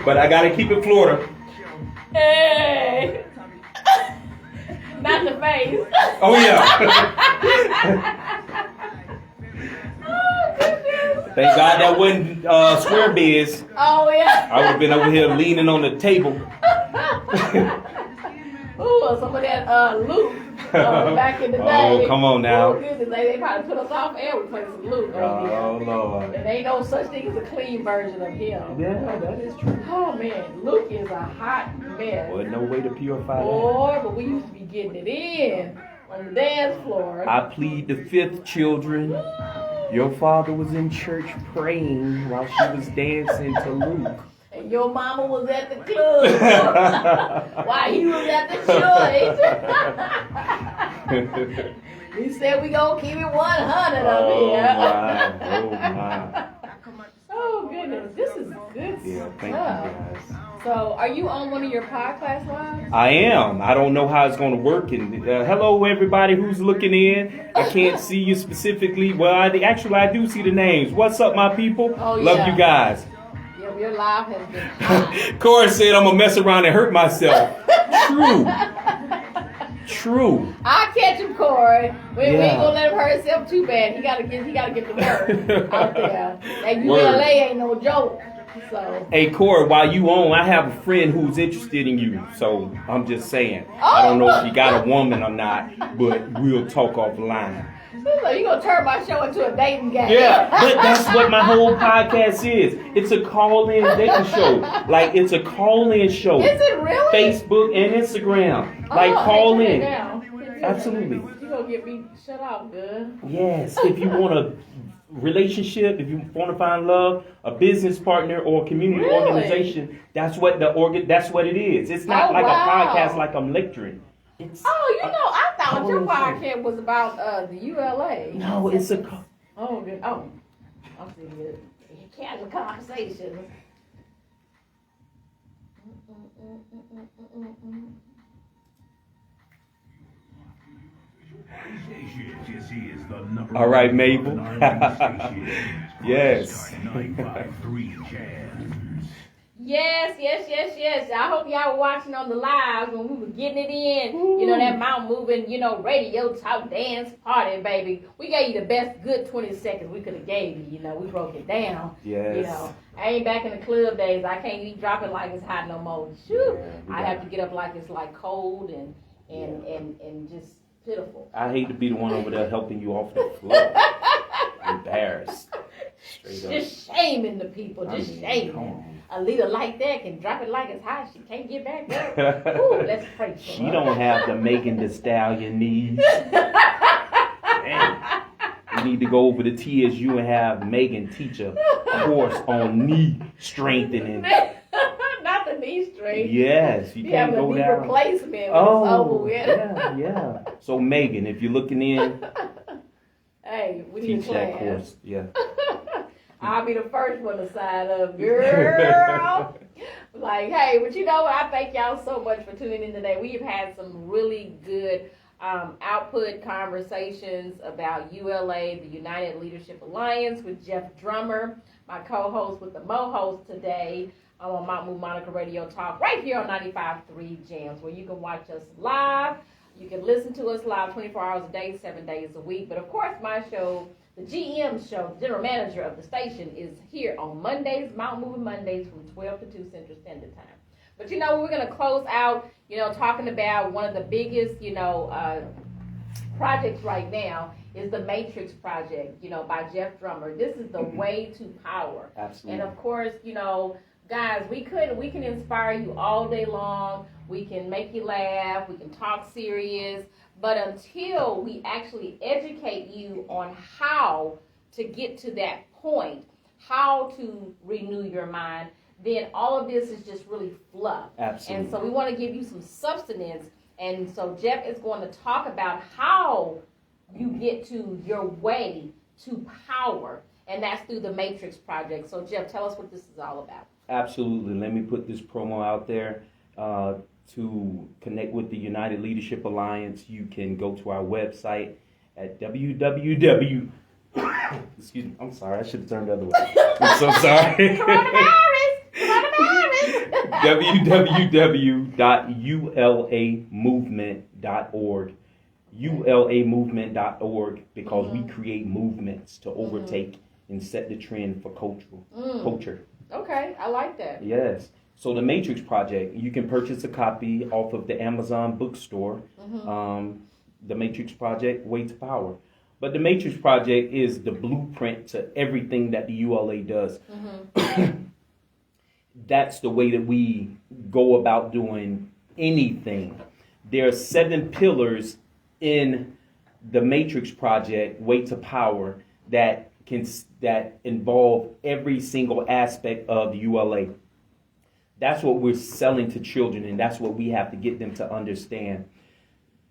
But I got to keep it Florida. Hey! Not the face. Oh, yeah. Oh, goodness. Thank God that wasn't square beds. Oh, yeah. I would have been over here leaning on the table. Ooh, some of that Luke back in the day. Oh, come on now. Oh, goodness. They probably put us off air with playing some Luke. Oh, Lord. And ain't no such thing as a clean version of him. Yeah, that is true. Oh, man. Luke is a hot mess. Well, no way to purify that. Boy, but we used to be getting it in on the dance floor. I plead the fifth, children. Your father was in church praying while she was dancing to Luke. And your mama was at the club while he was at the church. He said we gonna keep it 100 up here. Oh my. Oh goodness, this is good Yeah, thank stuff. you guys. So, are you on one of your podcast lives? I am. I don't know how it's going to work. And hello, everybody who's looking in. I can't see you specifically. Well, I do see the names. What's up, my people? Oh, Love yeah. you guys. Yeah, your live has been hot. Corey said I'm going to mess around and hurt myself. True. I'll catch him, Corey. We ain't Yeah. gonna let him hurt himself too bad. He gotta get the work out there. That ULA Word. ain't no joke. So. Hey, Corey, while you on, I have a friend who's interested in you. So I'm just saying. I don't know if you got a woman or not, but we'll talk offline. So you gonna turn my show into a dating game? Yeah, but that's what my whole podcast is. It's a call-in dating show. Like, it's a call-in show. Is it really? Facebook and Instagram. Like, call in. Absolutely. You gonna get me shut off, good? Yes, if you want a relationship, if you want to find love, a business partner or a community Really? organization, that's what it is. It's not like a podcast like I'm lecturing. It's I thought your podcast was about the ULA. No, it's a Oh, good. Oh, I'm seeing it. Casual conversation. Station, Jesse is the number All right, one Mabel. R&B station. Yes. Start 953 jams. Yes. I hope y'all were watching on the live when we were getting it in. You know, that mount moving, radio talk dance party, baby. We gave you the best good 20 seconds we could have gave you. We broke it down. Yes. I ain't back in the club days. I can't even drop it like it's hot no more. Shoot. Yeah, I have to get up like it's like cold and just pitiful. I hate to be the one over there helping you off the floor. Embarrassed. Straight up. Just shaming the people. Just shaming come them. on. A leader like that can drop it like it's hot. She can't get back up. Ooh, let's pray for She her. don't have the Megan Thee Stallion knees. Damn. You need to go over to TSU and have Megan teach a course on knee strengthening. Not the knee straight. Yes, you can't have a go knee down. replacement when it's over with. yeah. So Megan, if you're looking in, Hey, we need a teach that class. course. Yeah. I'll be the first one to sign up, girl. Like, hey, but you know what? I thank y'all so much for tuning in today. We've had some really good output conversations about ULA, the United Leadership Alliance, with Jeff Drummer, my co-host with the Mo-host today. I'm on Mount Move Monica Radio Talk right here on 95.3 Jams, where you can watch us live. You can listen to us live 24 hours a day, 7 days a week. But, of course, my show, the GM show, the general manager of the station, is here on Mondays, Mount Moving Mondays from 12 to 2 Central Standard Time. But, we're going to close out, talking about one of the biggest, projects right now is the Matrix Project, by Jeff Drummer. This is the way to power. Absolutely. And, of course, guys, we can inspire you all day long. We can make you laugh. We can talk serious. But until we actually educate you on how to get to that point, how to renew your mind, then all of this is just really fluff. Absolutely. And so we want to give you some substance. And so Jeff is going to talk about how you get to your way to power. And that's through the Matrix Project. So Jeff, tell us what this is all about. Absolutely. Let me put this promo out there. To connect with the United Leadership Alliance, you can go to our website at www. Excuse me. I'm sorry. I should have turned the other way. I'm so sorry. www.ulamovement.org. ulamovement.org, because we create movements to overtake and set the trend for culture. Okay, I like that. Yes. So the Matrix Project, you can purchase a copy off of the Amazon bookstore. The Matrix Project, Way to Power. But the Matrix Project is the blueprint to everything that the ULA does. That's the way that we go about doing anything. There are 7 pillars in the Matrix Project, Way to Power, that involve every single aspect of ULA. That's what we're selling to children, and that's what we have to get them to understand.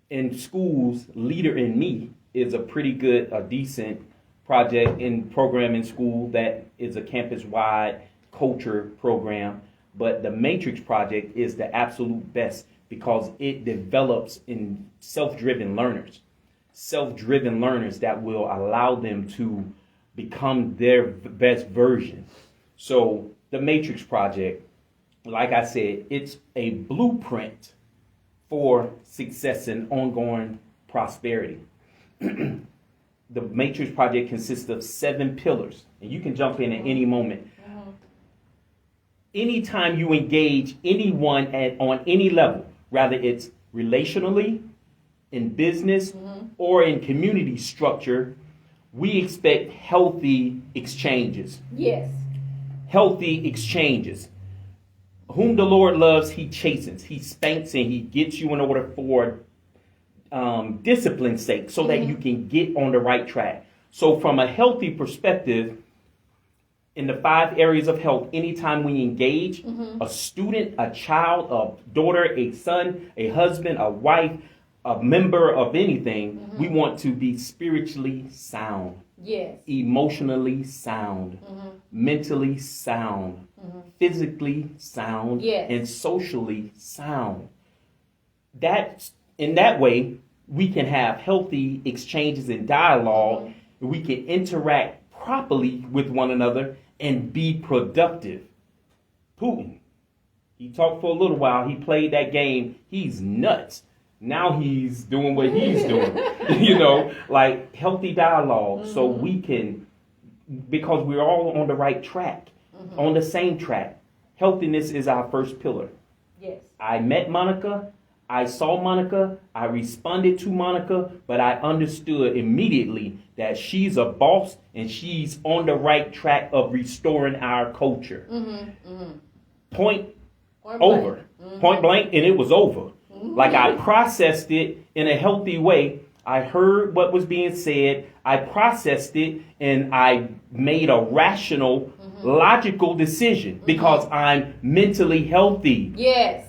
In schools, Leader in Me is a pretty good, a decent project and program in school that is a campus-wide culture program. But the Matrix Project is the absolute best because it develops in self-driven learners that will allow them to become their best version. So the Matrix Project, like I said, it's a blueprint for success and ongoing prosperity. The Matrix Project consists of 7 pillars, and you can jump in at any moment. Anytime you engage anyone on any level, whether it's relationally, in business, or in community structure, we expect healthy exchanges. Yes. Healthy exchanges. Whom the Lord loves, he chastens, he spanks, and he gets you in order for discipline's sake, so that you can get on the right track. So from a healthy perspective, in the 5 areas of health, anytime we engage a student, a child, a daughter, a son, a husband, a wife, a member of anything, we want to be spiritually sound. Yes. Emotionally sound, mentally sound, physically sound, and socially sound. In that way, we can have healthy exchanges and dialogue. We can interact properly with one another and be productive. Putin, he talked for a little while. He played that game. He's nuts. Now he's doing what he's doing. Like healthy dialogue so we can, because we're all on the right track, on the same track. Healthiness is our first pillar. Yes. I met Monica. I saw Monica. I responded to Monica, but I understood immediately that she's a boss and she's on the right track of restoring our culture. Point over. Point blank, and it was over. Like I processed it in a healthy way. I heard what was being said. I processed it and I made a rational, logical decision because I'm mentally healthy. Yes.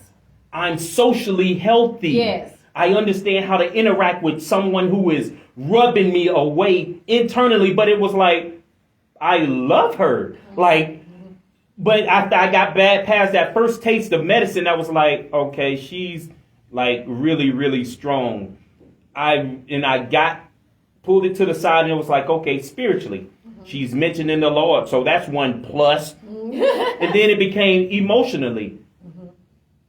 I'm socially healthy. Yes. I understand how to interact with someone who is rubbing me away internally, but it was like, I love her. But after I got past that first taste of medicine, I was like, okay, she's like really, really strong. I pulled it to the side and it was like, okay, spiritually, she's mentioning the Lord. So that's one plus. And then it became emotionally.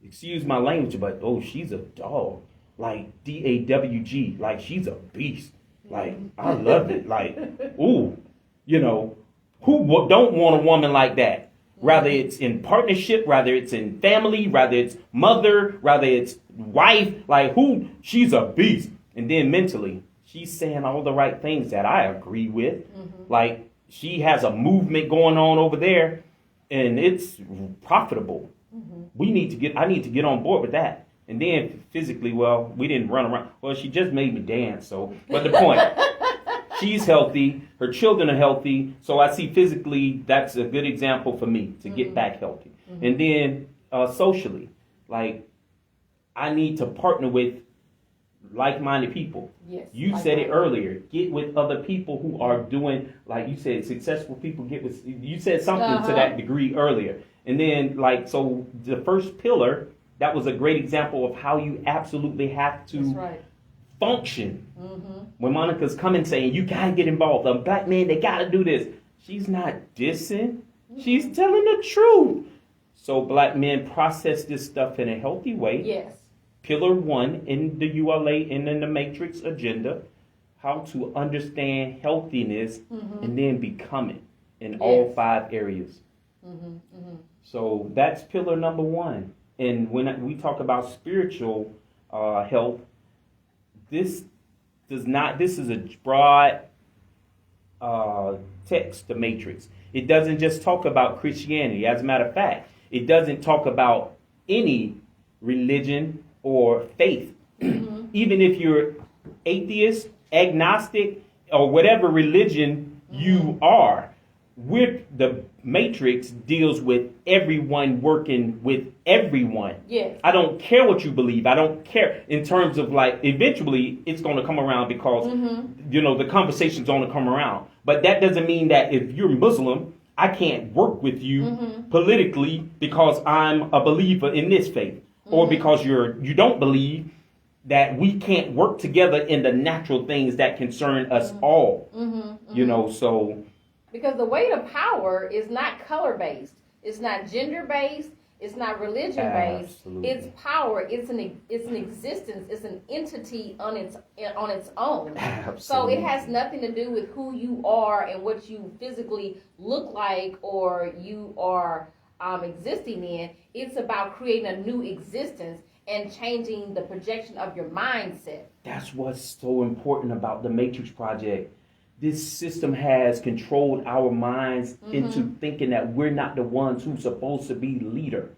Excuse my language, but she's a dog. Like DAWG, like she's a beast. Like I loved it. Like, ooh, who don't want a woman like that? Rather it's in partnership, rather it's in family, rather it's mother, rather it's wife. Like she's a beast. And then mentally, she's saying all the right things that I agree with. Like she has a movement going on over there, and it's profitable. I need to get on board with that. And then physically, well, we didn't run around. Well, she just made me dance. But the point, she's healthy. Her children are healthy. So I see physically, that's a good example for me to get back healthy. And then socially, like I need to partner with like-minded people. Yes. You said it earlier. Get with other people who are doing, like you said, successful people. You said something to that degree earlier. And then, so the first pillar, that was a great example of how you absolutely have to function. When Monica's coming saying, you got to get involved. A black man, they got to do this. She's not dissing. She's telling the truth. So black men process this stuff in a healthy way. Yes. Pillar 1 in the ULA and in the Matrix agenda, how to understand healthiness and then become it in all 5 areas. So that's pillar number 1. And when we talk about spiritual health, this is a broad text, the Matrix. It doesn't just talk about Christianity. As a matter of fact, it doesn't talk about any religion or faith. Even if you're atheist, agnostic, or whatever religion you are, the Matrix deals with everyone working with everyone. Yes. I don't care what you believe. I don't care in terms of eventually it's going to come around because, the conversation's going to come around. But that doesn't mean that if you're Muslim, I can't work with you politically because I'm a believer in this faith. Or because you don't believe that we can't work together in the natural things that concern us all. So. Because the way to power is not color-based. It's not gender-based. It's not religion-based. Absolutely. It's power. It's an existence. It's an entity on its own. Absolutely. So it has nothing to do with who you are and what you physically look like or you are existing in. It's about creating a new existence and changing the projection of your mindset. That's what's so important about the Matrix Project. This system has controlled our minds into thinking that we're not the ones who's supposed to be leader.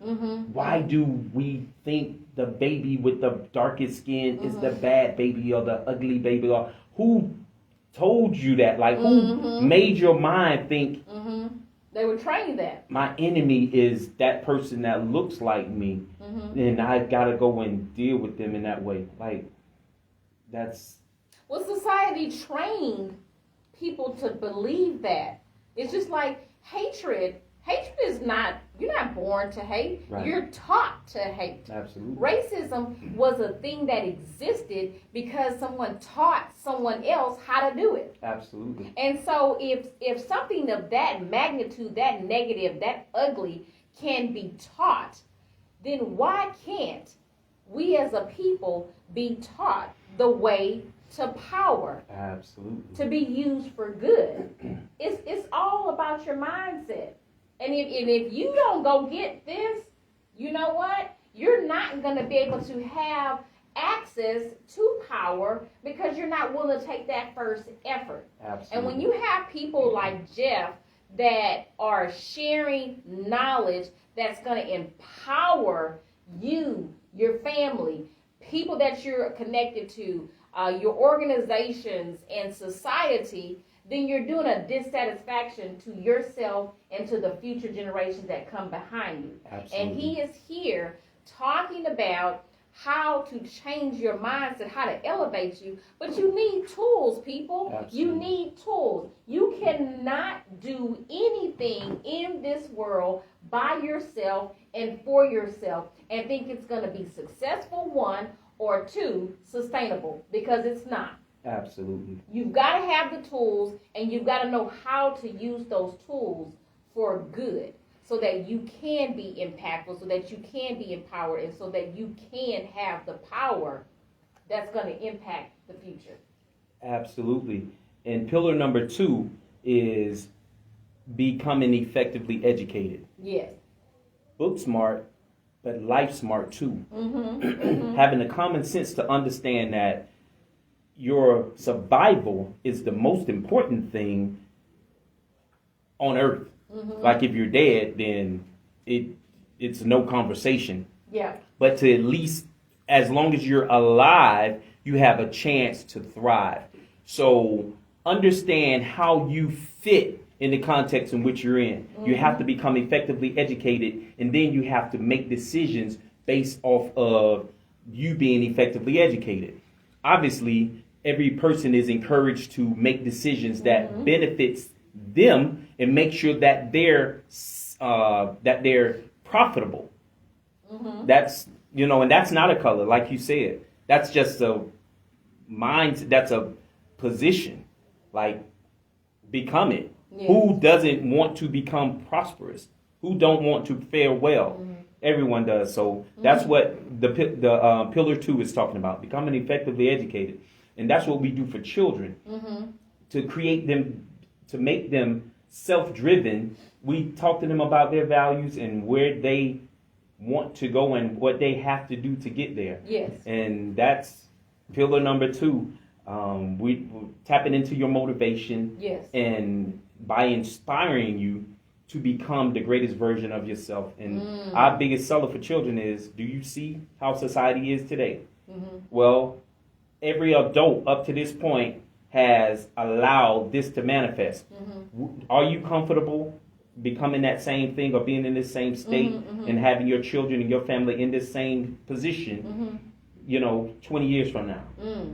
Why do we think the baby with the darkest skin is the bad baby or the ugly baby? Or who told you that? Who made your mind think They would train you that. My enemy is that person that looks like me, and I gotta go and deal with them in that way. That's... Well, society trained people to believe that. It's just like hatred. Hatred is not You're not born to hate. Right. You're taught to hate. Absolutely. Racism was a thing that existed because someone taught someone else how to do it. Absolutely. And so if something of that magnitude, that negative, that ugly can be taught, then why can't we as a people be taught the way to power? Absolutely. To be used for good. It's all about your mindset. And if you don't go get this, you know what? You're not going to be able to have access to power because you're not willing to take that first effort. Absolutely. And when you have people like Jeff that are sharing knowledge that's going to empower you, your family, people that you're connected to, your organizations and society, then you're doing a dissatisfaction to yourself and to the future generations that come behind you. Absolutely. And he is here talking about how to change your mindset, how to elevate you. But you need tools, people. Absolutely. You need tools. You cannot do anything in this world by yourself and for yourself and think it's going to be successful, one, or two, sustainable, because it's not. Absolutely. You've got to have the tools, and you've got to know how to use those tools for good so that you can be impactful, so that you can be empowered, and so that you can have the power that's going to impact the future. Absolutely. And pillar number 2 is becoming effectively educated. Yes. Book smart, but life smart too. Mm-hmm. Having the common sense to understand that your survival is the most important thing on earth. Mm-hmm. Like if you're dead, then it's no conversation. Yeah. But to at least, as long as you're alive, you have a chance to thrive. So understand how you fit in the context in which you're in. Mm-hmm. You have to become effectively educated, and then you have to make decisions based off of you being effectively educated. Obviously, every person is encouraged to make decisions that Mm-hmm. benefits them and make sure that they're profitable. Mm-hmm. That's, and that's not a color, like you said. That's just a mind. That's a position. Like, become it. Yes. Who doesn't want to become prosperous? Who don't want to fare well? Mm-hmm. Everyone does. So that's what the pillar 2 is talking about, becoming effectively educated. And that's what we do for children. Mm-hmm. To create them, to make them self-driven. We talk to them about their values and where they want to go and what they have to do to get there. Yes. And that's pillar number 2. We're tapping into your motivation. Yes. And by inspiring you to become the greatest version of yourself. And our biggest seller for children is, do you see how society is today? Mm-hmm. Well, every adult up to this point has allowed this to manifest. Mm-hmm. Are you comfortable becoming that same thing or being in this same state and having your children and your family in this same position, 20 years from now?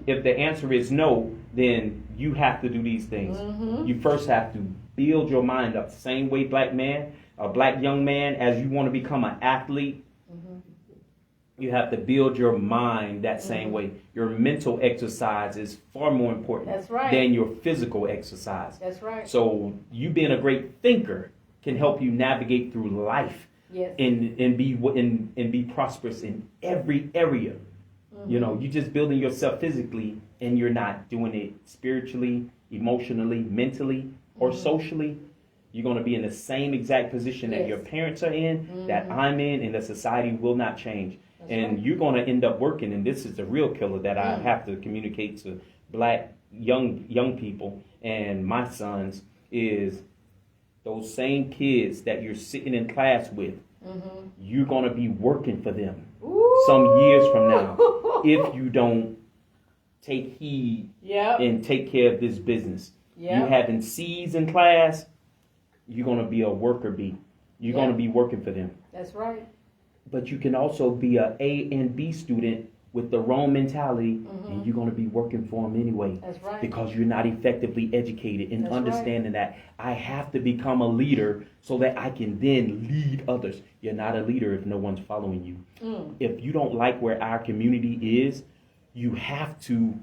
If the answer is no, then you have to do these things. You first have to build your mind up. Same way black young man, as you want to become an athlete, you have to build your mind that same way. Your mental exercise is far more important That's right. than your physical exercise. That's right. So you being a great thinker can help you navigate through life. Yes. and be prosperous in every area. You're just building yourself physically, and you're not doing it spiritually, emotionally, mentally, or socially. You're going to be in the same exact position that Yes. your parents are in, that I'm in, and the society will not change. That's and right. you're going to end up working, and this is the real killer that I have to communicate to black young people and my sons is those same kids that you're sitting in class with, you're going to be working for them some years from now if you don't take heed and take care of this business. You having C's in class, you're going to be a worker bee. You're going to be working for them. That's right. But you can also be a A and B student with the wrong mentality, and you're going to be working for them anyway. That's right. Because you're not effectively educated in That's understanding that I have to become a leader so that I can then lead others. You're not a leader if no one's following you. If you don't like where our community is, you have to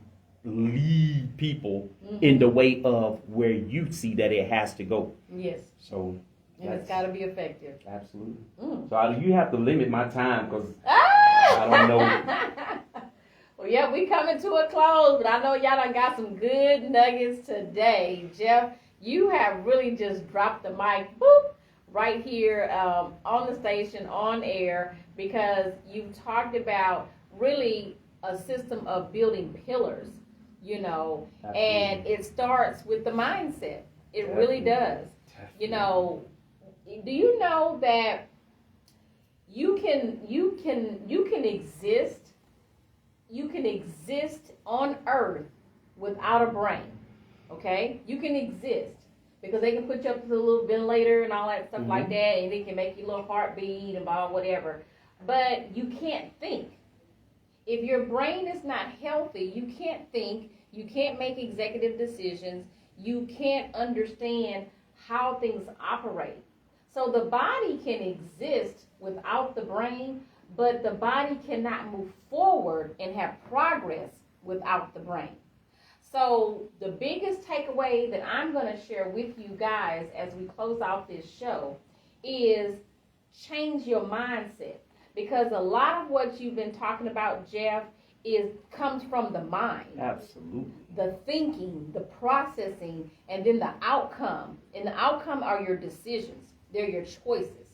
lead people in the way of where you see that it has to go. Yes. So, and it's got to be effective. Absolutely. So you have to limit my time because I don't know. Well, yeah, we coming to a close, but I know y'all done got some good nuggets today. Jeff, you have really just dropped the mic, boop, right here on the station, on air, because you've talked about really a system of building pillars, you know, and it starts with the mindset. It really does. You know, do you know that you can exist on earth without a brain? Okay? You can exist because they can put you up to the little ventilator and all that stuff like that, and they can make your little heartbeat and blah, whatever. But you can't think. If your brain is not healthy, you can't think, you can't make executive decisions, you can't understand how things operate. So the body can exist without the brain, but the body cannot move forward and have progress without the brain. So the biggest takeaway that I'm going to share with you guys as we close out this show is change your mindset. Because a lot of what you've been talking about, Jeff, comes from the mind. Absolutely. The thinking, the processing, and then the outcome. And the outcome are your decisions. They're your choices.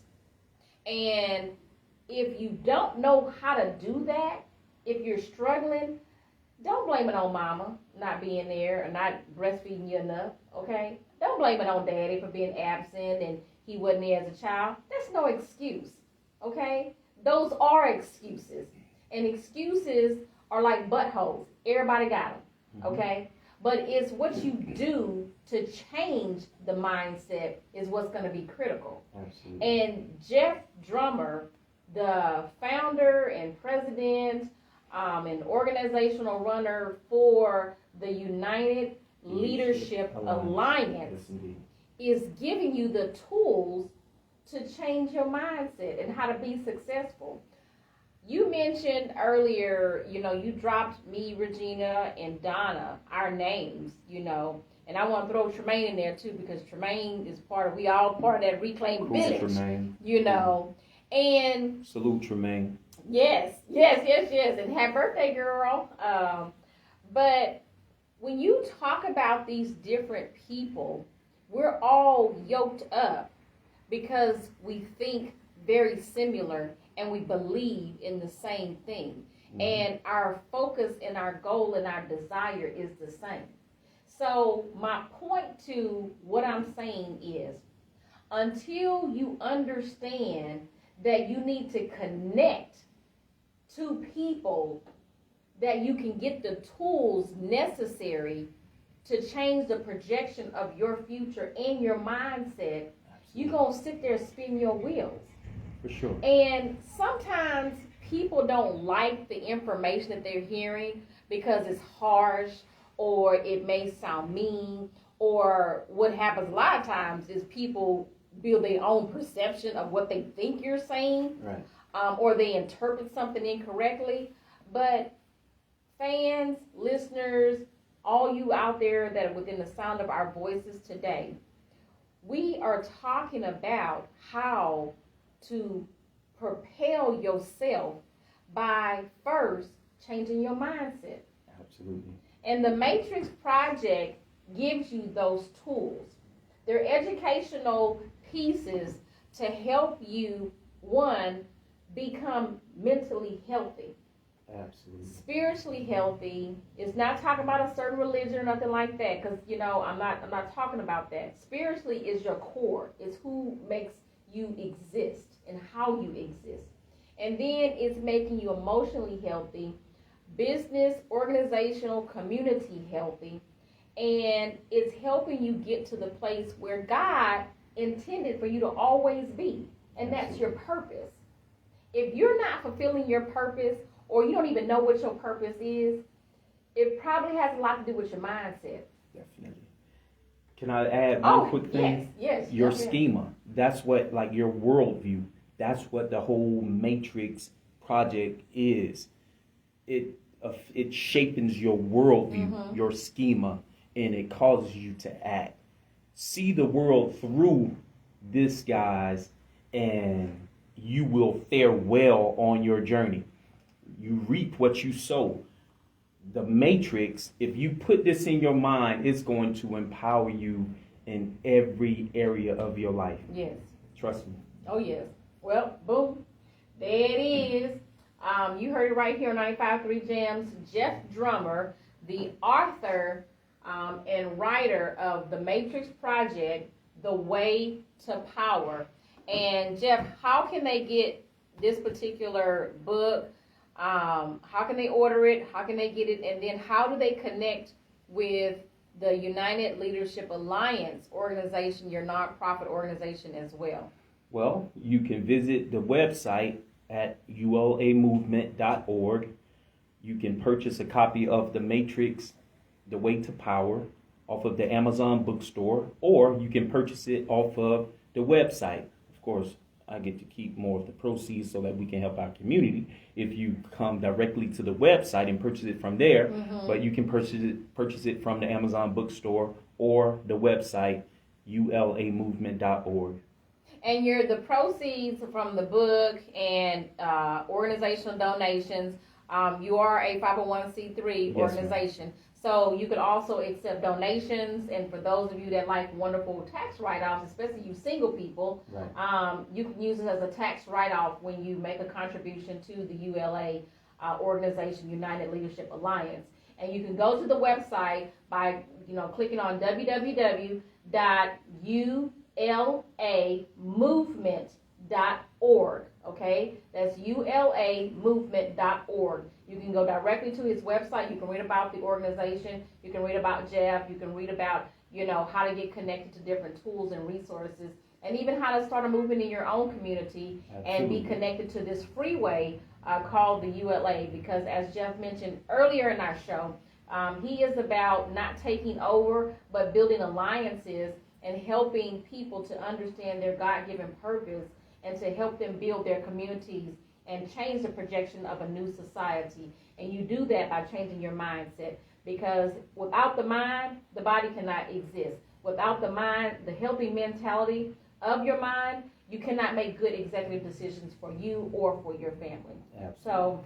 And if you don't know how to do that, if you're struggling, don't blame it on mama not being there or not breastfeeding you enough, okay? Don't blame it on daddy for being absent and he wasn't there as a child. That's no excuse, okay? Those are excuses. And excuses are like buttholes. Everybody got them, okay? But it's what you do to change the mindset is what's going to be critical. Absolutely. And Jeff Drummer, the founder and president and organizational runner for the United Leadership Alliance, is giving you the tools to change your mindset and how to be successful. You mentioned earlier, you know, you dropped me, Regina, and Donna, our names, you know, and I want to throw Tremaine in there too because Tremaine is we all part of that Reclaim Village, Tremaine. You know, and salute Tremaine. Yes, and happy birthday, girl. But when you talk about these different people, we're all yoked up because we think very similar and we believe in the same thing. And our focus and our goal and our desire is the same. So my point to what I'm saying is, until you understand that you need to connect to people that you can get the tools necessary to change the projection of your future and your mindset, you're going to sit there and spin your wheels. For sure. And sometimes people don't like the information that they're hearing because it's harsh or it may sound mean, or what happens a lot of times is people build their own perception of what they think you're saying, right. Or they interpret something incorrectly. But fans, listeners, all you out there that are within the sound of our voices today, we are talking about how to propel yourself by first changing your mindset. Absolutely. And the Matrix Project gives you those tools. They're educational pieces to help you, one, become mentally healthy. Absolutely. Spiritually healthy. It's not talking about a certain religion or nothing like that, because you know I'm not talking about that. Spiritually is your core. It's who makes you exist and how you exist. And then it's making you emotionally healthy, business, organizational, community healthy, and it's helping you get to the place where God intended for you to always be, and that's your purpose. If you're not fulfilling your purpose, or you don't even know what your purpose is, it probably has a lot to do with your mindset. Definitely. Can I add one quick thing? Yes. Your schema. That's what, like, your worldview. That's what the whole Matrix project is. It shapens your worldview, your schema, and it causes you to act. See the world through this, guys, and you will fare well on your journey. You reap what you sow. The Matrix, if you put this in your mind, it's going to empower you in every area of your life. Yes. Trust me. Oh, yes. Well, boom. There it is. You heard it right here on 95.3 Jams. Jeff Drummer, the author and writer of The Matrix Project, The Way to Power. And Jeff, how can they get this particular book? How can they order it? How can they get it? And then how do they connect with the United Leadership Alliance organization, your nonprofit organization as well? Well, you can visit the website at ulamovement.org. You can purchase a copy of The Matrix, The Way to Power off of the Amazon bookstore, or you can purchase it off of the website. Of course, I get to keep more of the proceeds so that we can help our community if you come directly to the website and purchase it from there. But you can purchase it from the Amazon bookstore or the website, ulamovement.org. And the proceeds from the book and organizational donations, you are a 501c3 organization. So you could also accept donations, and for those of you that like wonderful tax write-offs, especially you single people, you can use it as a tax write-off when you make a contribution to the ULA organization, United Leadership Alliance. And you can go to the website by clicking on www.ulamovement.org. Okay, that's ulamovement.org. You can go directly to his website. You can read about the organization. You can read about Jeff. You can read about, how to get connected to different tools and resources, and even how to start a movement in your own community. Absolutely. And be connected to this freeway called the ULA, because as Jeff mentioned earlier in our show, he is about not taking over, but building alliances and helping people to understand their God-given purpose and to help them build their communities and change the projection of a new society. And you do that by changing your mindset, because without the mind, the body cannot exist. Without the mind, the healthy mentality of your mind, you cannot make good executive decisions for you or for your family. Absolutely. So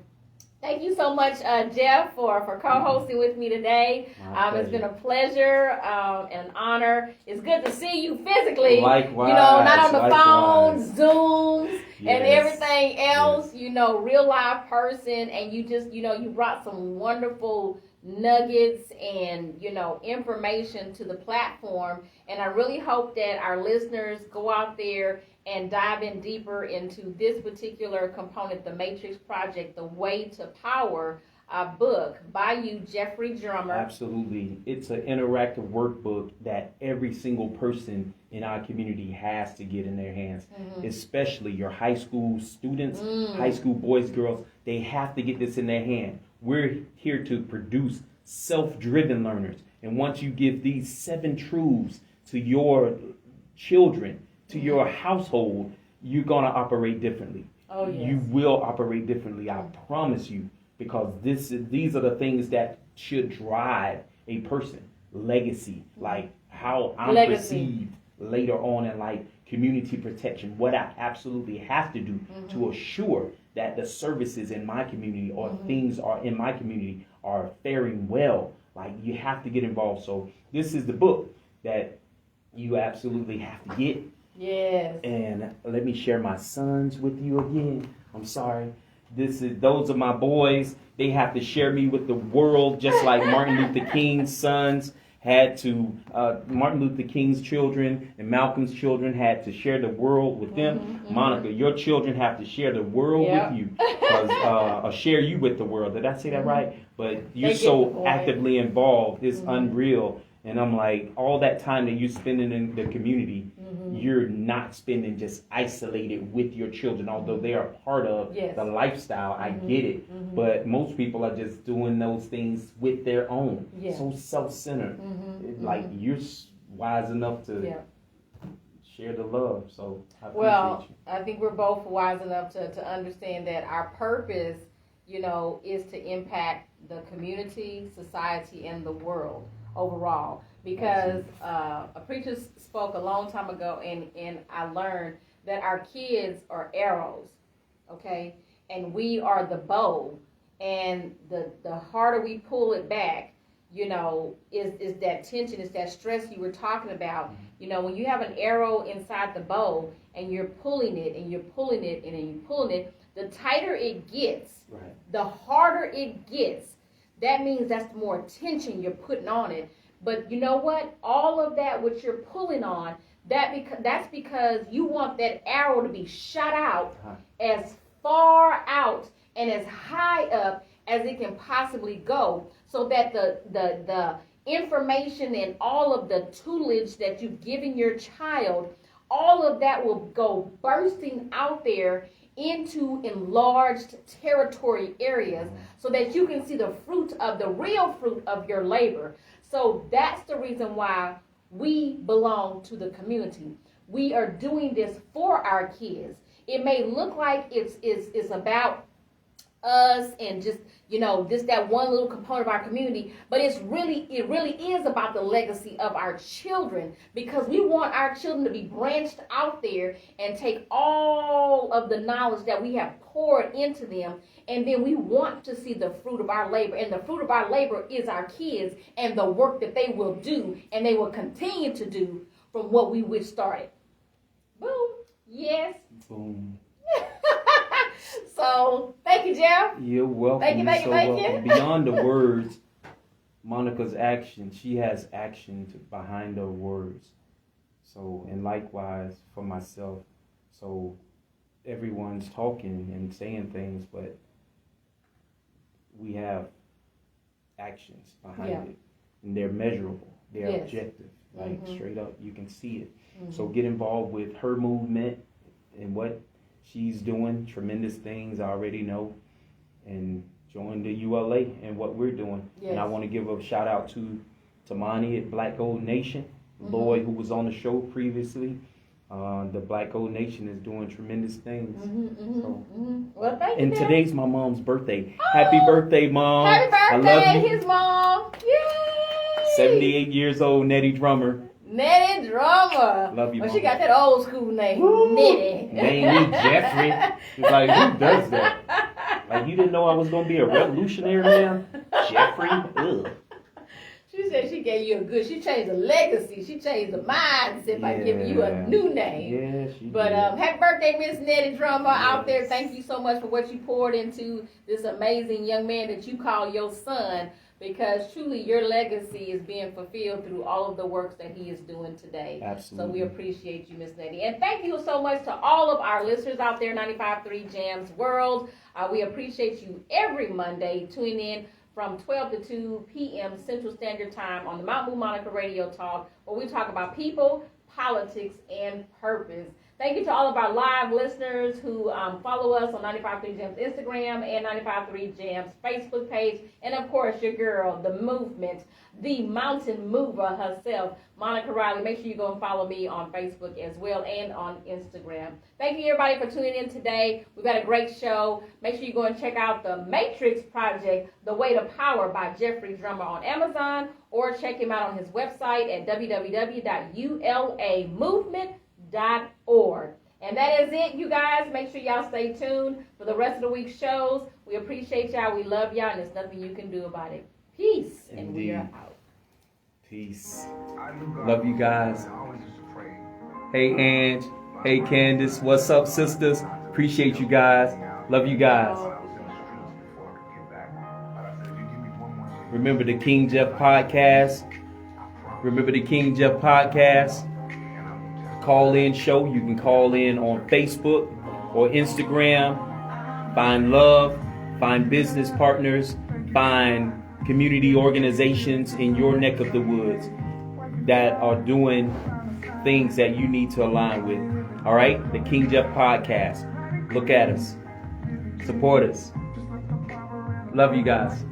thank you so much, Jeff, for co-hosting with me today. It's been a pleasure and an honor. It's good to see you physically. Likewise. Not on the phone, Zooms, and everything else. Real live person, and you just, you brought some wonderful nuggets and information to the platform. And I really hope that our listeners go out there and dive in deeper into this particular component, the Matrix Project, The Way to Power book by you, Jeffrey Drummer. Absolutely. It's an interactive workbook that every single person in our community has to get in their hands, especially your high school students, high school boys, girls. They have to get this in their hand. We're here to produce self-driven learners. And once you give these 7 truths to your children, to your household, you're going to operate differently. Oh, yes. You will operate differently, I promise you, because these are the things that should drive a person. Legacy, like how I'm perceived later on in life, community protection, what I absolutely have to do to assure that the services in my community or things are in my community are faring well. Like, you have to get involved. So this is the book that you absolutely have to get. Yes. And let me share my sons with you again. I'm sorry. Those are my boys. They have to share me with the world, just like Martin Luther King's sons had to, Martin Luther King's children and Malcolm's children had to share the world with them. Monica, your children have to share the world with you, or share you with the world. Did I say that right? But you're so actively involved. It's unreal. And I'm like, all that time that you're spending in the community, you're not spending just isolated with your children, although they are part of the lifestyle. I get it. But most people are just doing those things with their own. So self-centered. Like, you're wise enough to share the love. So I appreciate you. I think we're both wise enough to understand that our purpose, you know, is to impact the community, society, and the world overall. Because a preacher spoke a long time ago, and I learned that our kids are arrows, okay? And we are the bow. And the harder we pull it back, you know, is that tension, is that stress you were talking about. You know, when you have an arrow inside the bow and you're pulling it and you're pulling it and then you're pulling it, the tighter it gets, the harder it gets. That means that's more tension you're putting on it. But you know what? All of that which you're pulling on, that's because you want that arrow to be shot out as far out and as high up as it can possibly go, so that the information and all of the tutelage that you've given your child, all of that will go bursting out there into enlarged territory areas, so that you can see the real fruit of your labor. So that's the reason why we belong to the community. We are doing this for our kids. It may look like it's about us and just, you know, just that one little component of our community, but it really is about the legacy of our children, because we want our children to be branched out there and take all of the knowledge that we have poured into them, and then we want to see the fruit of our labor, and the fruit of our labor is our kids and the work that they will do and they will continue to do from what we started. Boom. Yes. Boom. So, thank you, Jeff. You're welcome. Thank you. Beyond the words, Monica's action, she has action behind her words. So, and likewise for myself. So, everyone's talking and saying things, but we have actions behind it. And they're measurable. They're objective. Like, straight up, you can see it. So, get involved with her movement and what she's doing. Tremendous things, I already know. And join the ULA and what we're doing. And I want to give a shout out to Tamani at Black Gold Nation, Lloyd, who was on the show previously. The Black Gold Nation is doing tremendous things. Well, thank you. And today's my mom's birthday. Happy birthday, Mom. Happy birthday, I love you. his mom. Yay! 78 years old, Nettie Drummer. Nettie Drummer. Love you, Well, Mom. she got that old school name, Nettie. Name me Jeffrey. It's like, who does that? Like, you didn't know I was going to be a revolutionary man? Jeffrey? Ugh. She said she gave you she changed the legacy. She changed the mindset by giving you a new name. Yeah, she But did. happy birthday, Miss Nettie Drummer out there. Thank you so much for what you poured into this amazing young man that you call your son, because truly your legacy is being fulfilled through all of the works that he is doing today. Absolutely. So we appreciate you, Miss Nettie. And thank you so much to all of our listeners out there, 95.3 Jams World. We appreciate you every Monday tuning in from 12 to 2 p.m. Central Standard Time on the Mount Moon Monica Radio Talk, where we talk about people, politics, and purpose. Thank you to all of our live listeners who follow us on 95.3 Jams Instagram and 95.3 Jams Facebook page. And, of course, your girl, the movement, the mountain mover herself, Monica Riley. Make sure you go and follow me on Facebook as well and on Instagram. Thank you, everybody, for tuning in today. We've got a great show. Make sure you go and check out the Matrix Project, TheWayToPower by Jeffrey Drummer on Amazon, or check him out on his website at www.ulamovement.org. And that is it, you guys. Make sure y'all stay tuned for the rest of the week's shows. We appreciate y'all. We love y'all, and there's nothing you can do about it. Peace. Indeed. And we are out. Peace. Love you guys. Hey, Ange. Hey, Candace. What's up, sisters? Appreciate you guys. Love you guys. Remember the King Jeff Podcast. Call-in show. You can call in on Facebook or Instagram. Find love. Find business partners. Find community organizations in your neck of the woods that are doing things that you need to align with. All right? The King Jeff Podcast. Look at us. Support us. Love you guys.